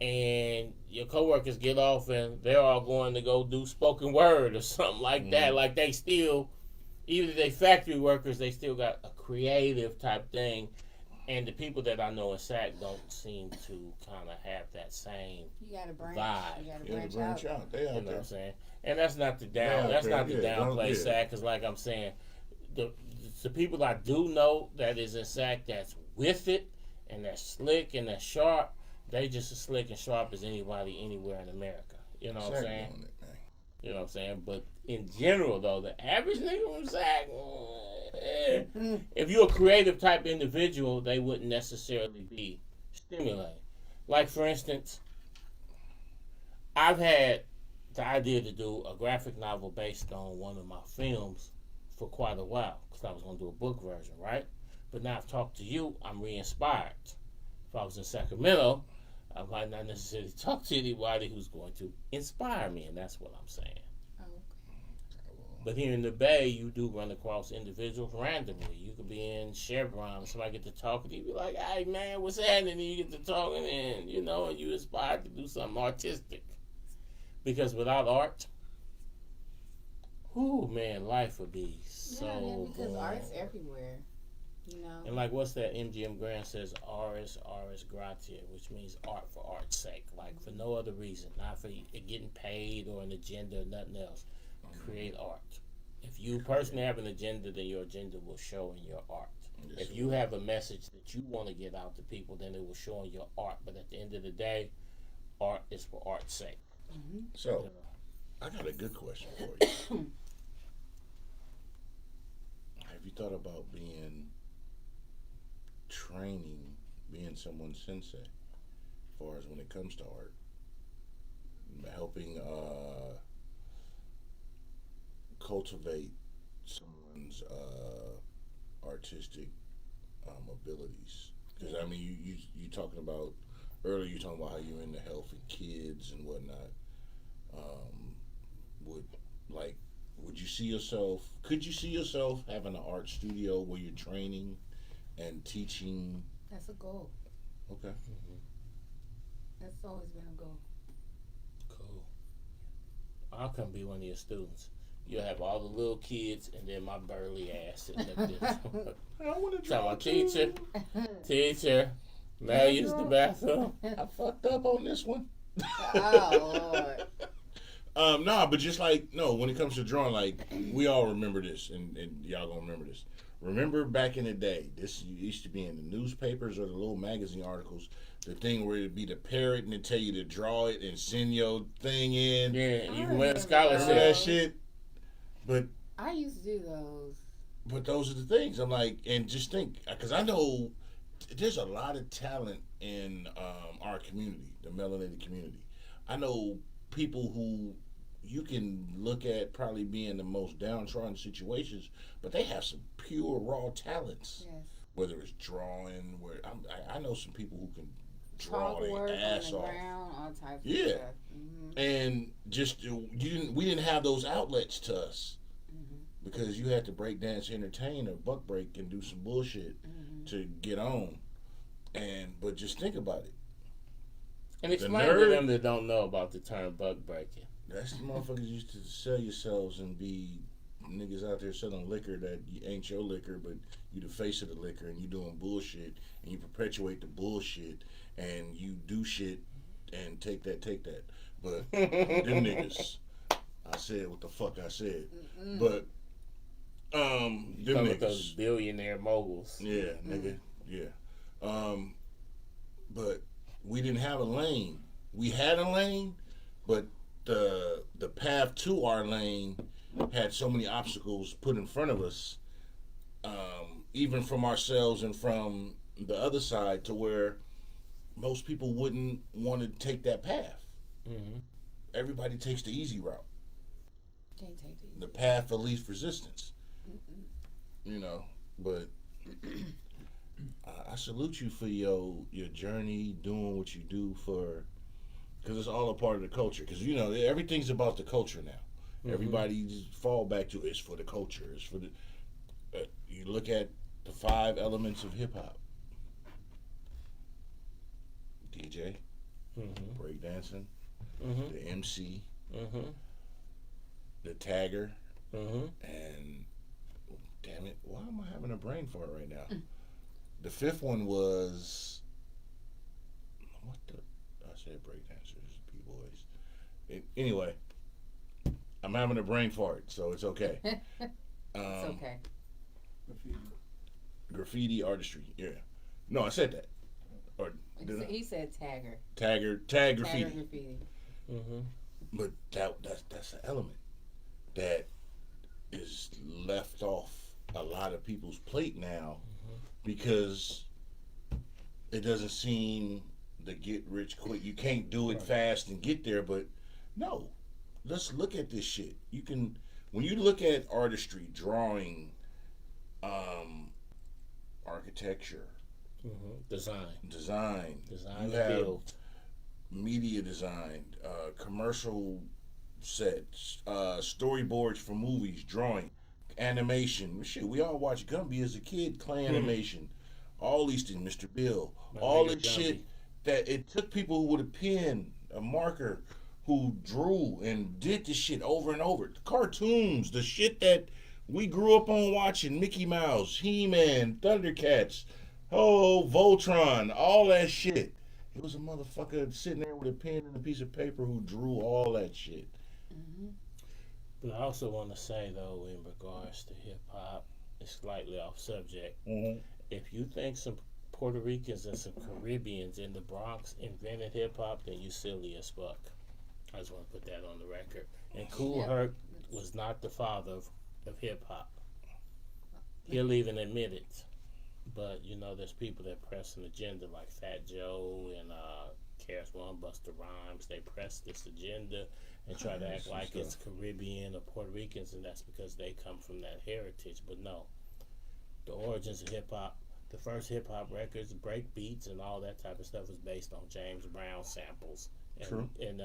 and your coworkers get off and they're all going to go do spoken word or something like that. Like they still, even if they factory workers, they still got a creative type thing. And the people that I know in SAC don't seem to kind of have that same branch. vibe. You gotta branch out. They out you know there. what I'm saying? And that's not the downplay SAC, because like I'm saying, the people I do know that is in SAC that's with it and that's slick and that's sharp, they just as slick and sharp as anybody anywhere in America. You know what I'm saying? You know what I'm saying? But in general, though, the average nigga from SAC, if you're a creative type individual, they wouldn't necessarily be stimulating. Like, for instance, I've had the idea to do a graphic novel based on one of my films for quite a while, because I was going to do a book version, right? But now I've talked to you, I'm re-inspired. If I was in Sacramento, I might not necessarily talk to anybody who's going to inspire me, and that's what I'm saying. But here in the Bay, you do run across individuals randomly. You could be in Chevron, and somebody get to talking to you, be like, "Hey man, what's happening?" And you get to talking, and and you inspired to do something artistic. Because without art, man, life would be so because boring. art's everywhere. And like, what's that? MGM Grant says, "Ars gratia," which means art for art's sake, like for no other reason, not for getting paid or an agenda or nothing else. Create art. If you personally have an agenda, then your agenda will show in your art. If you have a message that you want to get out to people, then it will show in your art. But at the end of the day, art is for art's sake. So, I got a good question for you. Have you thought about being someone's sensei as far as when it comes to art? Helping cultivate someone's artistic abilities, because I mean you talking about earlier, you talking about how you're into helping kids and whatnot. Could you see yourself having an art studio where you're training and teaching? That's a goal. Okay. That's always been a goal. Cool. I'll come be one of your students. You'll have all the little kids, and then my burly ass sitting up there. I want to tell my teacher, may I use the bathroom? I fucked up on this one. Oh, Lord. But just when it comes to drawing, like, we all remember this, and y'all gonna remember this. Remember back in the day, this used to be in the newspapers or the little magazine articles, the thing where it'd be the parrot and it'd tell you to draw it and send your thing in. Yeah, you can win a scholarship. Remember that shit? But I used to do those. But those are the things. I'm like, and just think, because I know there's a lot of talent in our community, the melanated community. I know people who, you can look at probably being the most downtrodden situations, but they have some pure raw talents. Yes. Whether it's drawing, I know some people who can draw Chalk their ass on the off. ground, all types Yeah. of stuff. Mm-hmm. And just we didn't have those outlets to us Mm-hmm. because you had to break dance, entertain, or buck break and do some bullshit to get on. But just think about it. And explain to them that don't know about the term buck breaking. That's the motherfuckers used to sell yourselves and be niggas out there selling liquor that ain't your liquor, but you the face of the liquor and you doing bullshit and you perpetuate the bullshit and you do shit and take that. But them niggas, I said what the fuck I said. Mm-mm. But them Some niggas, of those billionaire moguls. yeah, nigga, yeah. But we didn't have a lane. We had a lane, but the path to our lane had so many obstacles put in front of us, even from ourselves and from the other side, to where most people wouldn't want to take that path. Mm-hmm. Everybody takes the easy route, Can't take these. the path of least resistance. Mm-mm. You know, but I salute you for your journey, doing what you do because it's all a part of the culture. Because everything's about the culture now. Mm-hmm. Everybody fall back to it's for the culture. It's for the. You look at the 5 elements of hip hop: DJ, Mm-hmm. breakdancing, Mm-hmm. the MC, Mm-hmm. the tagger, Mm-hmm. and damn it, why am I having a brain fart right now? The 5th one was what the? I said breakdancers, b-boys. Anyway, I'm having a brain fart, so it's okay. It's okay. Graffiti artistry, yeah. No, I said that. Or He said tagger. tag Tagger graffiti. graffiti. Mm-hmm. But that's an element that is left off a lot of people's plate now because it doesn't seem to get rich quick. You can't do it fast and get there, but no. Let's look at this shit. You can, when you look at artistry, drawing, architecture, Design, you have build. media design, commercial sets, storyboards for movies, drawing, animation. Shit, we all watched Gumby as a kid, clay animation, all these things, Mr. Bill, all this shit that it took people with a pen, a marker, who drew and did this shit over and over. The cartoons, the shit that we grew up on watching, Mickey Mouse, He-Man, Thundercats, Voltron, all that shit. It was a motherfucker sitting there with a pen and a piece of paper who drew all that shit. Mm-hmm. But I also want to say, though, in regards to hip-hop, it's slightly off subject. Mm-hmm. If you think some Puerto Ricans and some Caribbeans in the Bronx invented hip-hop, then you silly as fuck. I just want to put that on the record. And Kool Herc was not the father of hip-hop. He'll even admit it. But, there's people that press an agenda like Fat Joe and KRS-One, Busta Rhymes. They press this agenda and try to act like it's Caribbean or Puerto Ricans, and that's because they come from that heritage. But no. The origins of hip-hop, the first hip-hop records, break beats, and all that type of stuff was based on James Brown samples. True. And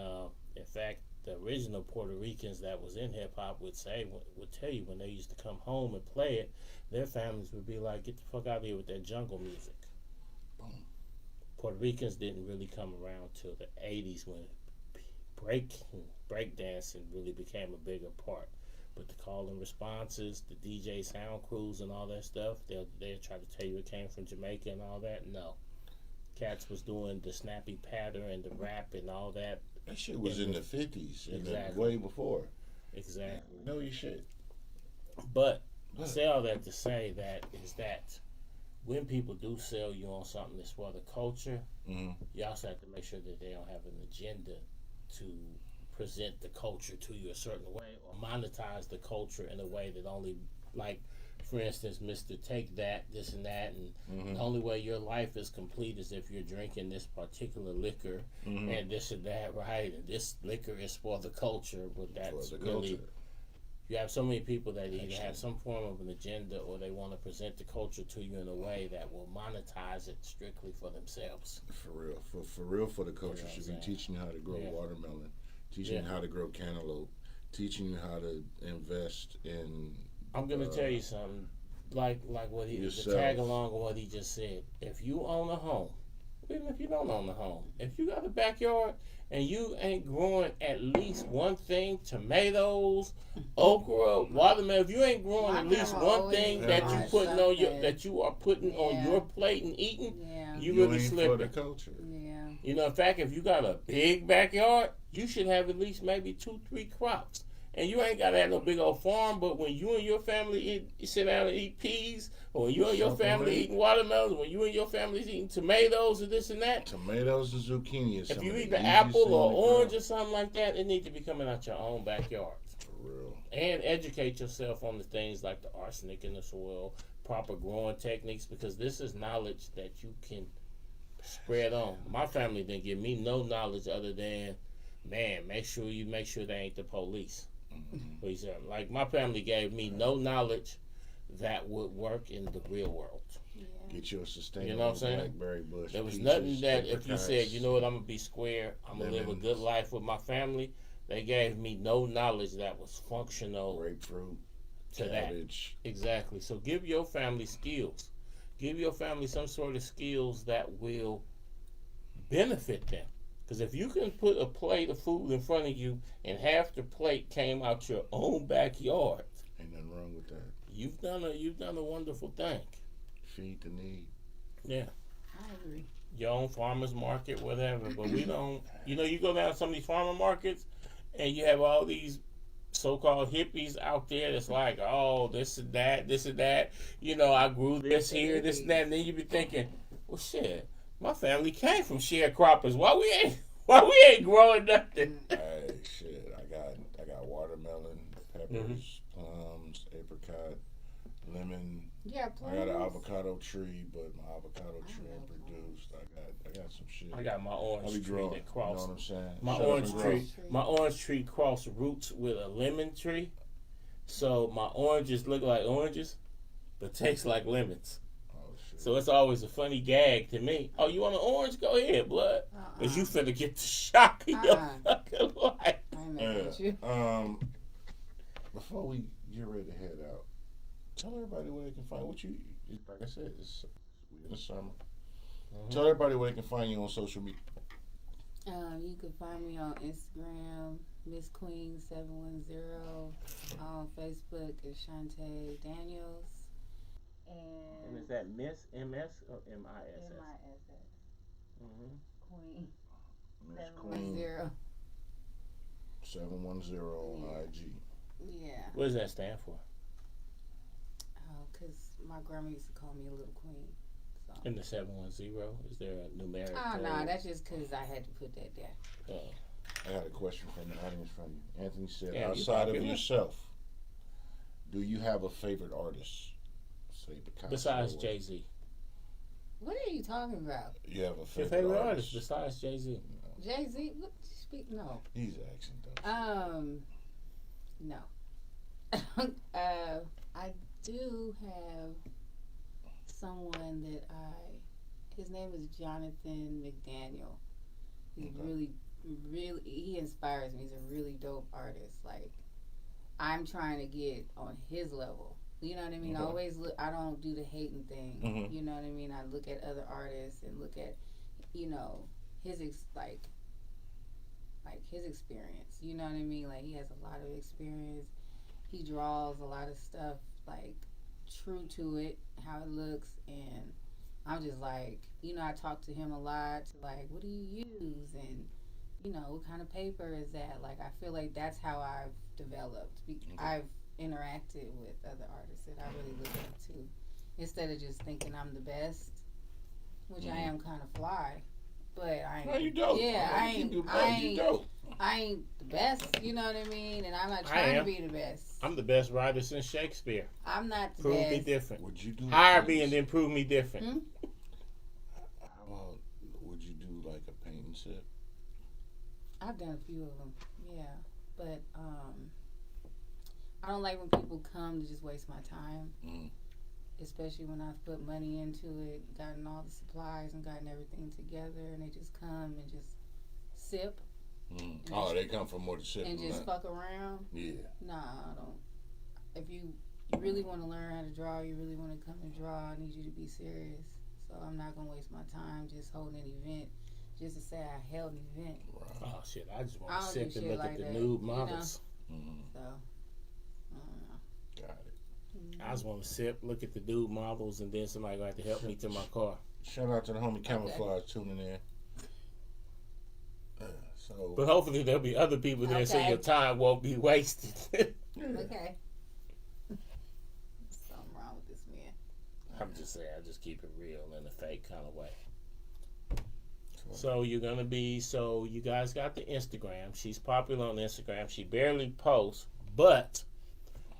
in fact, the original Puerto Ricans that was in hip hop would tell you when they used to come home and play it, their families would be like, "Get the fuck out of here with that jungle music." Boom. Puerto Ricans didn't really come around till the '80s when break dancing really became a bigger part. But the call and responses, the DJ sound crews, and all that stuff, they'll try to tell you it came from Jamaica and all that. No. Cats was doing the snappy patter and the rap and all that. That shit was in the 50s, Exactly. way before. Exactly. Know your shit. But I say all that to say that when people do sell you on something that's for the culture, you also have to make sure that they don't have an agenda to present the culture to you a certain way or monetize the culture in a way that only, like, for instance, Mr. Take That, this and that, and the only way your life is complete is if you're drinking this particular liquor and this and that, right? And this liquor is for the culture, but that's really... You have so many people that either have some form of an agenda or they want to present the culture to you in a way that will monetize it strictly for themselves. For real, for the culture. Should be teaching you how to grow watermelon, teaching you how to grow cantaloupe, teaching you how to invest in... I'm going to tell you something, like what he, the tag along with what he just said. If you own a home, even if you don't own a home, if you got a backyard and you ain't growing at least one thing, tomatoes, okra, watermelon, if you ain't growing at least one thing that you putting on your, that you are putting on your plate and eating, you really slipping. For the culture. You know, in fact, if you got a big backyard, you should have at least maybe 2-3 crops. And you ain't got to have no big old farm, but when you and your family sit down and eat peas, or when you and your family eating watermelons, when you and your family's eating tomatoes or this and that. Tomatoes and zucchini. If you eat an apple or orange or something like that, it needs to be coming out your own backyard. For real. And educate yourself on the things like the arsenic in the soil, proper growing techniques, because this is knowledge that you can spread on. My family didn't give me no knowledge other than, man, make sure they ain't the police. Like my family gave me no knowledge that would work in the real world. Get you a sustainable, you know what I'm saying? Blackberry bush. There was nothing that if you said, you know what, I'm gonna be square, I'm gonna live a good life with my family. They gave me no knowledge that was functional. Grapefruit, to cabbage. That. Exactly. So give your family skills. Give your family some sort of skills that will benefit them. Because if you can put a plate of food in front of you and half the plate came out your own backyard, ain't nothing wrong with that. You've done a wonderful thing. Feed the need. Yeah. I agree. Your own farmer's market, whatever. But we don't, you know, you go down to some of these farmer markets and you have all these so-called hippies out there that's like, oh, this and that. You know, I grew this here, this and that. And then you be thinking, well, shit. My family came from sharecroppers. Why we ain't growing nothing? Hey, shit! I got watermelon, peppers, plums, apricot, lemon. Yeah, plums. I got an avocado tree, but my avocado tree ain't produced. I got some shit. I got my orange tree that crossed. You know what I'm saying? My orange tree crossed roots with a lemon tree, so my oranges look like oranges, but taste like lemons. So it's always a funny gag to me. Oh, you want an orange? Go ahead, blood. Because you finna get the shock of your fucking life. Before we get ready to head out, tell everybody where they can find what you, like I said, we're in the summer. Tell everybody where they can find you on social media. You can find me on Instagram, Miss Queen 710. On Facebook is Shantae Daniels. And is that Miss MS or MISS? MISS. Queen. Miss Queen 710 on IG. Yeah. What does that stand for? Oh, because my grandma used to call me a little queen. So. In the 710, is there a numeric? Oh, no, that's just because I had to put that there. I had a question from the audience from you. Anthony said, outside of yourself, do you have a favorite artist? Besides Jay-Z. What are you talking about? You have a favorite artist besides Jay-Z? No. Jay-Z? No. He's asking though. No. I do have someone that his name is Jonathan McDaniel. He's really, he inspires me. He's a really dope artist. Like, I'm trying to get on his level. You know what I mean? I always look. I don't do the hating thing. You know what I mean? I look at other artists and look at, you know, his like his experience. You know what I mean? Like, he has a lot of experience. He draws a lot of stuff like true to it, how it looks, and I'm just like, you know, I talk to him a lot. Like, what do you use? And you know, what kind of paper is that? Like, I feel like that's how I've developed. I've interacted with other artists that I really look up to, instead of just thinking I'm the best, which I am kind of fly, but I ain't. No, you dope. Yeah, I ain't. You I ain't the best. You know what I mean? And I'm not trying to be the best. I'm the best writer since Shakespeare. I'm not the prove best. Me different. Would you do hire me and then prove me different? How about would you do like a paint and sip? I've done a few of them, yeah, but I don't like when people come to just waste my time. Especially when I've put money into it, gotten all the supplies and gotten everything together, and they just come and just sip. Oh, they come for more to sip and just fuck around. Yeah. Nah, I don't. If you really want to learn how to draw, you really want to come and draw, I need you to be serious. So I'm not gonna waste my time just holding an event just to say I held an event. Right. Oh shit! I just want to sip and look like at the that, nude models. So I don't know. Got it. I just want to sip, look at the nude models, and then somebody going to have to help me to my car. Shout out to the homie Camouflage tuning in. But hopefully there'll be other people there so your time won't be wasted. Okay. Something wrong with this man. I'm just saying, I just keep it real in a fake kind of way. So you're going to be, so you guys got the Instagram. She's popular on Instagram. She barely posts, but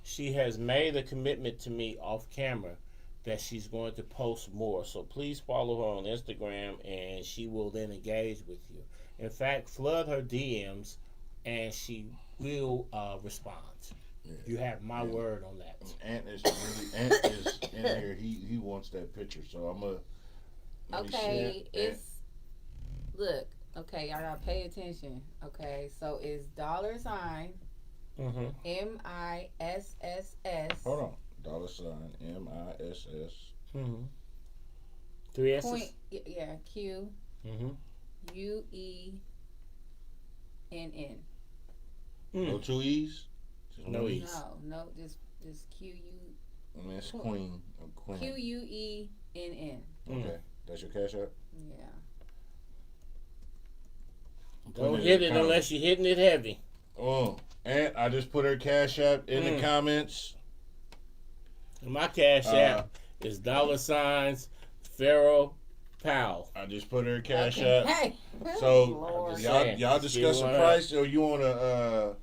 she has made a commitment to me off camera that she's going to post more. So please follow her on Instagram and she will then engage with you. In fact, flood her DMs, and she will respond. Yeah. You have my word on that. Ant is in here. He wants that picture, so I'm gonna. Okay, look. Okay, y'all gotta pay attention. Okay, so it's $MISSS. Hold on, $MISS. 3 S's. Yeah, Q. UENN. No 2 E's? Just no E's. No, just QU. I mean, it's Queen. QUENN. Okay, that's your cash app? Yeah. Don't hit it unless you're hitting it heavy. And I just put her cash app in the comments. My cash app is $, Powell. I just put her cash app. Hey. So y'all discuss the price, or you want to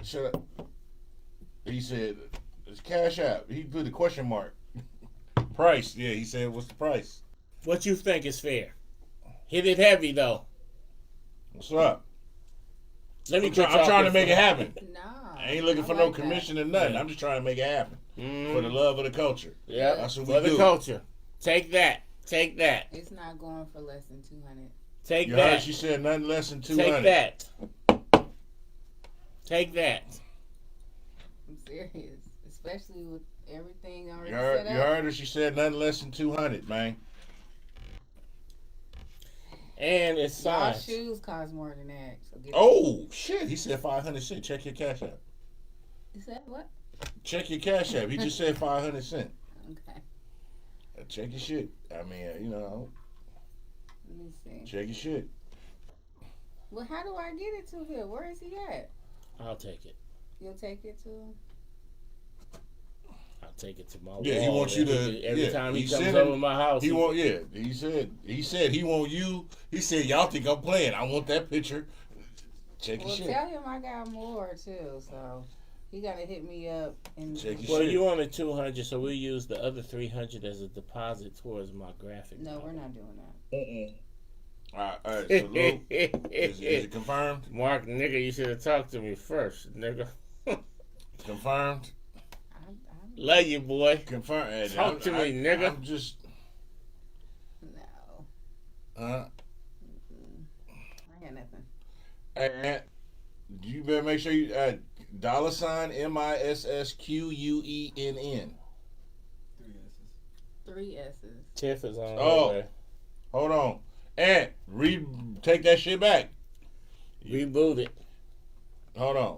shut up? He said it's cash app. He put a question mark. Price. Yeah, he said what's the price? What you think is fair? Hit it heavy though. What's up? I'm trying to make it happen. No, I ain't looking for no commission or nothing. I'm just trying to make it happen for the love of the culture. Yeah, that's what we do. For the culture. Take that. It's not going for less than 200. Take that. Heard she said nothing less than 200. Take that. I'm serious, especially with everything already set up. You heard her. She said nothing less than 200, man. And it's signed. Y'all shoes cost more than that. So shit! He said 500 cents. Check your cash app. He said what? Check your cash app. He just said 500 cents. Okay. Check your shit. I mean, Let me see. Check your shit. Well, how do I get it to him? Where is he at? I'll take it. You'll take it to him? I'll take it to my wall. He wants you to every time he comes over my house. He said he want you. He said y'all think I'm playing. I want that picture. Check your shit. Tell him I got more too. So he gotta hit me up and check your shit. Well, you wanted 200, so we'll use the other 300 as a deposit towards my graphic. No, we're not doing that. All right. So Lou, is it confirmed? Mark, nigga, you should have talked to me first, nigga. Confirmed. Love you, boy. Confirmed. Talk to me, nigga. I'm just. No. I got nothing. Hey, you better make sure you $MISSQUENN. 3 S's. Tiff is on. Hold on. And take that shit back. Reboot it. Hold on.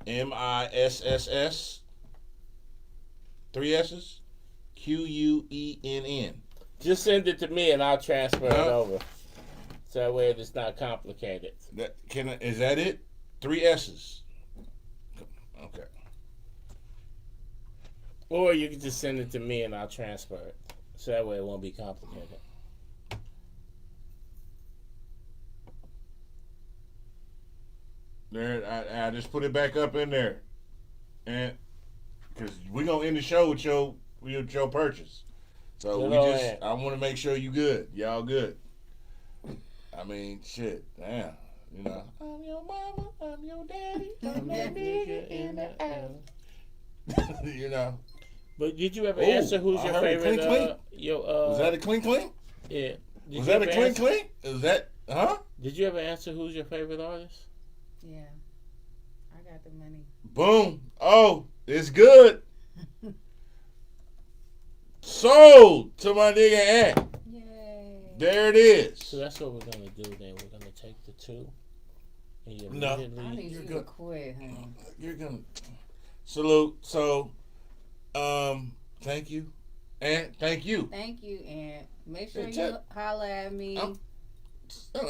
$MISSS. 3 S's. QUENN. Just send it to me and I'll transfer it over. So that way it's not complicated. Is that it? 3 S's. Okay. Or you can just send it to me and I'll transfer it. So that way it won't be complicated. There, I just put it back up in there, and because we gonna end the show with your purchase. So I want to make sure you good. Y'all good. I mean, shit, damn. You know, I'm your mama, I'm your daddy, I'm that nigga in the alley. You know. But did you ever answer who's your favorite? Was that a clink clink? Yeah. Was that a clink clink? Is that Did you ever answer who's your favorite artist? Yeah, I got the money. Boom! Oh, it's good. Sold to my nigga Ant. Yay! There it is. So that's what we're gonna do. Then we're gonna take the two. And you No, I need you to quit, honey. You're gonna salute. So, thank you, and thank you. Thank you, and make sure you holler at me.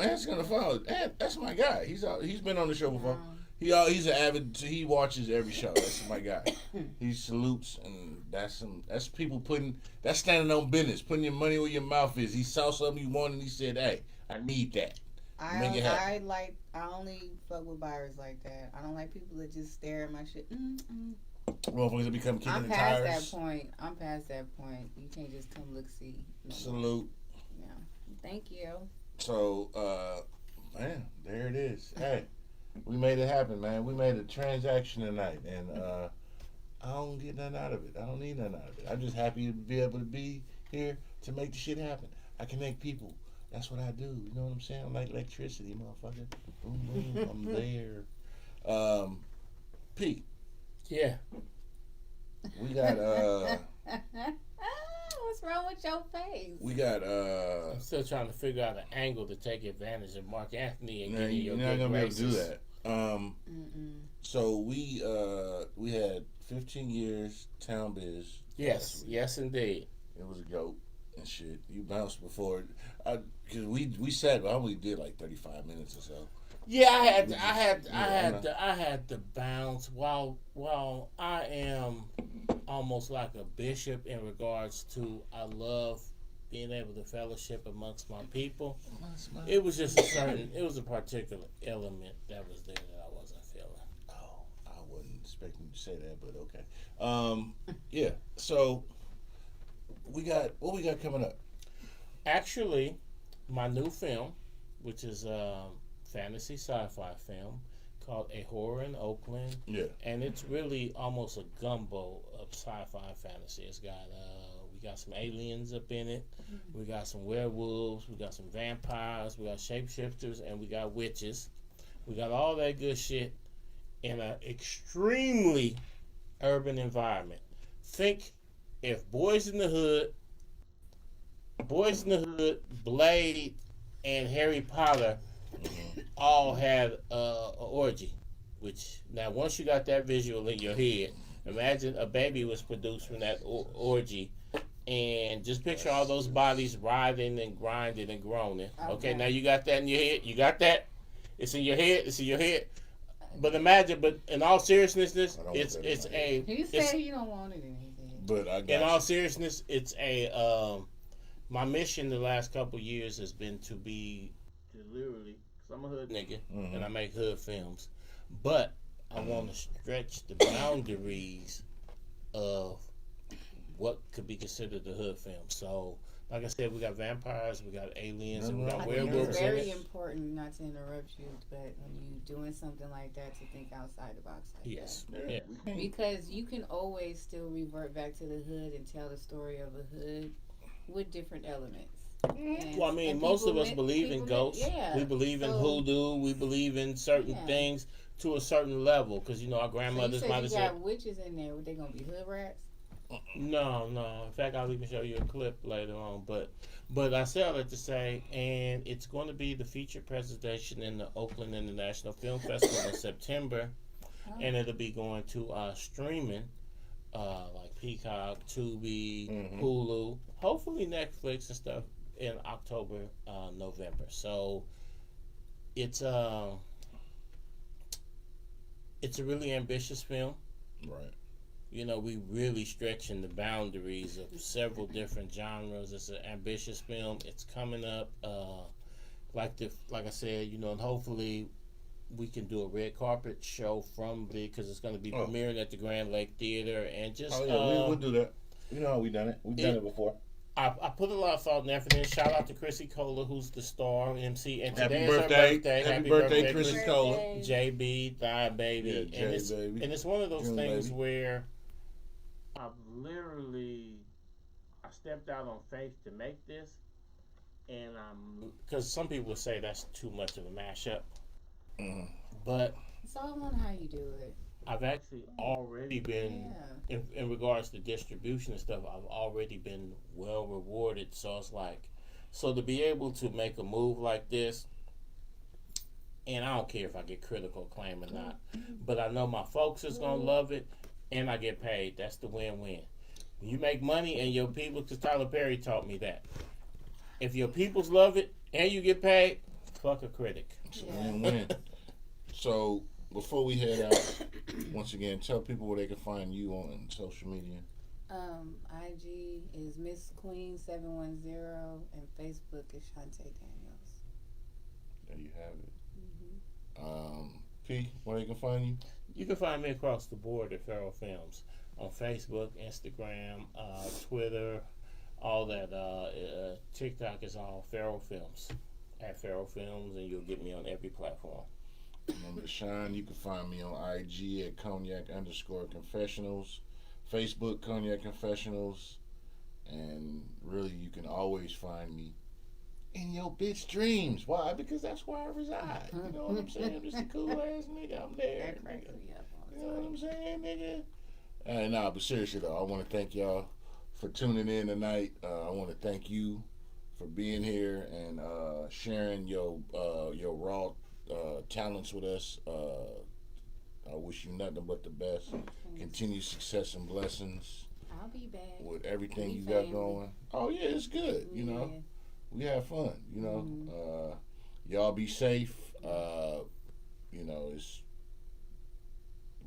Ant's gonna follow. Ant, that's my guy. He's been on the show before. He's an avid. He watches every show. That's my guy. He salutes, and that's people that's standing on business, putting your money where your mouth is. He saw something you wanted, and he said, "Hey, I need that." I only fuck with buyers like that. I don't like people that just stare at my shit. Motherfuckers become kicking the tires. I'm past that point. You can't just come look see. No. Salute. Yeah. Thank you. So, man, there it is. Hey, we made it happen, man. We made a transaction tonight, and I don't get nothing out of it. I don't need nothing out of it. I'm just happy to be able to be here to make the shit happen. I connect people. That's what I do. You know what I'm saying? I'm like electricity, motherfucker. Boom, boom. I'm there. Pete. Yeah. We got What's wrong with your face? We got I'm still trying to figure out an angle to take advantage of Mark Anthony and you're getting your not gonna be able graces. to do that. So we had 15 years town biz. Yes, indeed. It was a goat and shit. You bounced before, because we sat. I only did like 35 minutes or so. Yeah, I had to bounce. While I am almost like a bishop in regards to I love being able to fellowship amongst my people. It was just it was a particular element that was there that I wasn't feeling. Oh, I wasn't expecting you to say that, but okay. Yeah. So what we got coming up? Actually, my new film, which is fantasy sci-fi film called A Horror in Oakland. Yeah. And it's really almost a gumbo of sci-fi fantasy. It's got we got some aliens up in it. We got some werewolves. We got some vampires. We got shapeshifters, and we got witches. We got all that good shit in an extremely urban environment. Think if Boys in the Hood, Blade, and Harry Potter all had an orgy. Which, now once you got that visual in your head, imagine a baby was produced from that orgy, and just picture all those bodies writhing and grinding and groaning. Okay, now you got that in your head. You got that? It's in your head. But imagine, but in all seriousness, it's a. He said he don't want it in his head. But I got in all seriousness, it's a. My mission the last couple years has been to be literally. Cause I'm a hood nigga and I make hood films, but I want to stretch the boundaries of what could be considered a hood film. So, like I said, we got vampires, we got aliens, and we got werewolves. It's very important, not to interrupt you, but when you're doing something like that, to think outside the box like that. Yeah. Because you can always still revert back to the hood and tell the story of a hood with different elements. Well, I mean, most of us believe in ghosts. Yeah. We believe in hoodoo. We believe in certain things to a certain level. Because, you know, our grandmothers might have said... you got witches in there. They going to be hood rats? No. In fact, I'll even show you a clip later on. But I say all that to say, and it's going to be the featured presentation in the Oakland International Film Festival in September. And it'll be going to streaming, like Peacock, Tubi, Hulu, hopefully Netflix and stuff. In October, November. So it's a really ambitious film. Right. You know, we really stretching the boundaries of several different genres. It's an ambitious film. It's coming up, like I said, you know, and hopefully we can do a red carpet show from because it's going to be premiering at the Grand Lake Theater, and just we'll do that. You know how we done it. We've done it before. I put a lot of thought and effort in. Shout out to Chrissy Cola, who's the star MC, and Happy today is her birthday. Happy birthday, Chrissy Cola. JB, Thigh Baby, Yeah, and it's one of those June things baby. where I stepped out on faith to make this, and because some people would say that's too much of a mashup, but it's all on how you do it. I've actually already been, in regards to distribution and stuff, I've already been well rewarded. So it's like, so to be able to make a move like this, and I don't care if I get critical acclaim or not, but I know my folks is going to love it, and I get paid. That's the win-win. When you make money and your people, because Tyler Perry taught me that, if your peoples love it and you get paid, fuck a critic. It's a win-win. So, before we head out, once again, tell people where they can find you on social media. IG is Miss Queen 710, and Facebook is Shantae Daniels. There you have it. P, where they can find you? You can find me across the board at Feral Films on Facebook, Instagram, Twitter, all that. TikTok is all Feral Films at Feral Films, and you'll get me on every platform. Remember, Sean, you can find me on IG at Cognac_Confessionals, Facebook Cognac Confessionals, and really you can always find me in your bitch dreams. Why? Because that's where I reside. You know what I'm saying? I'm just a cool ass nigga. I'm there. That cracks me up all the You know time. what I'm saying, nigga? Nah, but seriously though, I want to thank y'all for tuning in tonight. I want to thank you for being here and sharing your raw talents with us. I wish you nothing but the best. Continued success and blessings I'll be back with everything We you got family. going. Oh yeah, it's good. You know, we have fun. You know, y'all be safe. You know,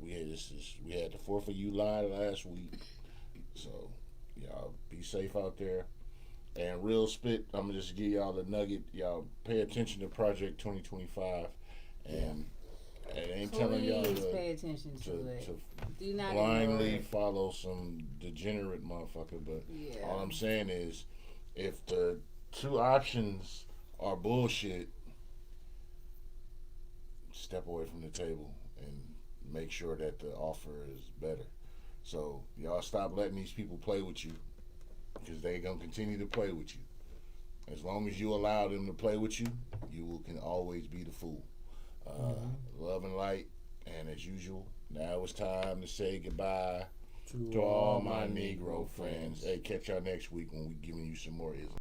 we had the 4th of July last week, so y'all be safe out there. And real spit, I'm gonna just give y'all the nugget. Y'all pay attention to Project 2025, and I ain't telling y'all Please to pay attention to it. Do not blindly ignore it. follow some degenerate motherfucker. But Yeah. all I'm saying is, if the two options are bullshit, step away from the table and make sure that the offer is better. So y'all stop letting these people play with you, because they gonna continue to play with you. As long as you allow them to play with you, can always be the fool. Love and light, and as usual, now it's time to say goodbye to all my Negro friends. Hey, catch y'all next week when we giving you some more ism.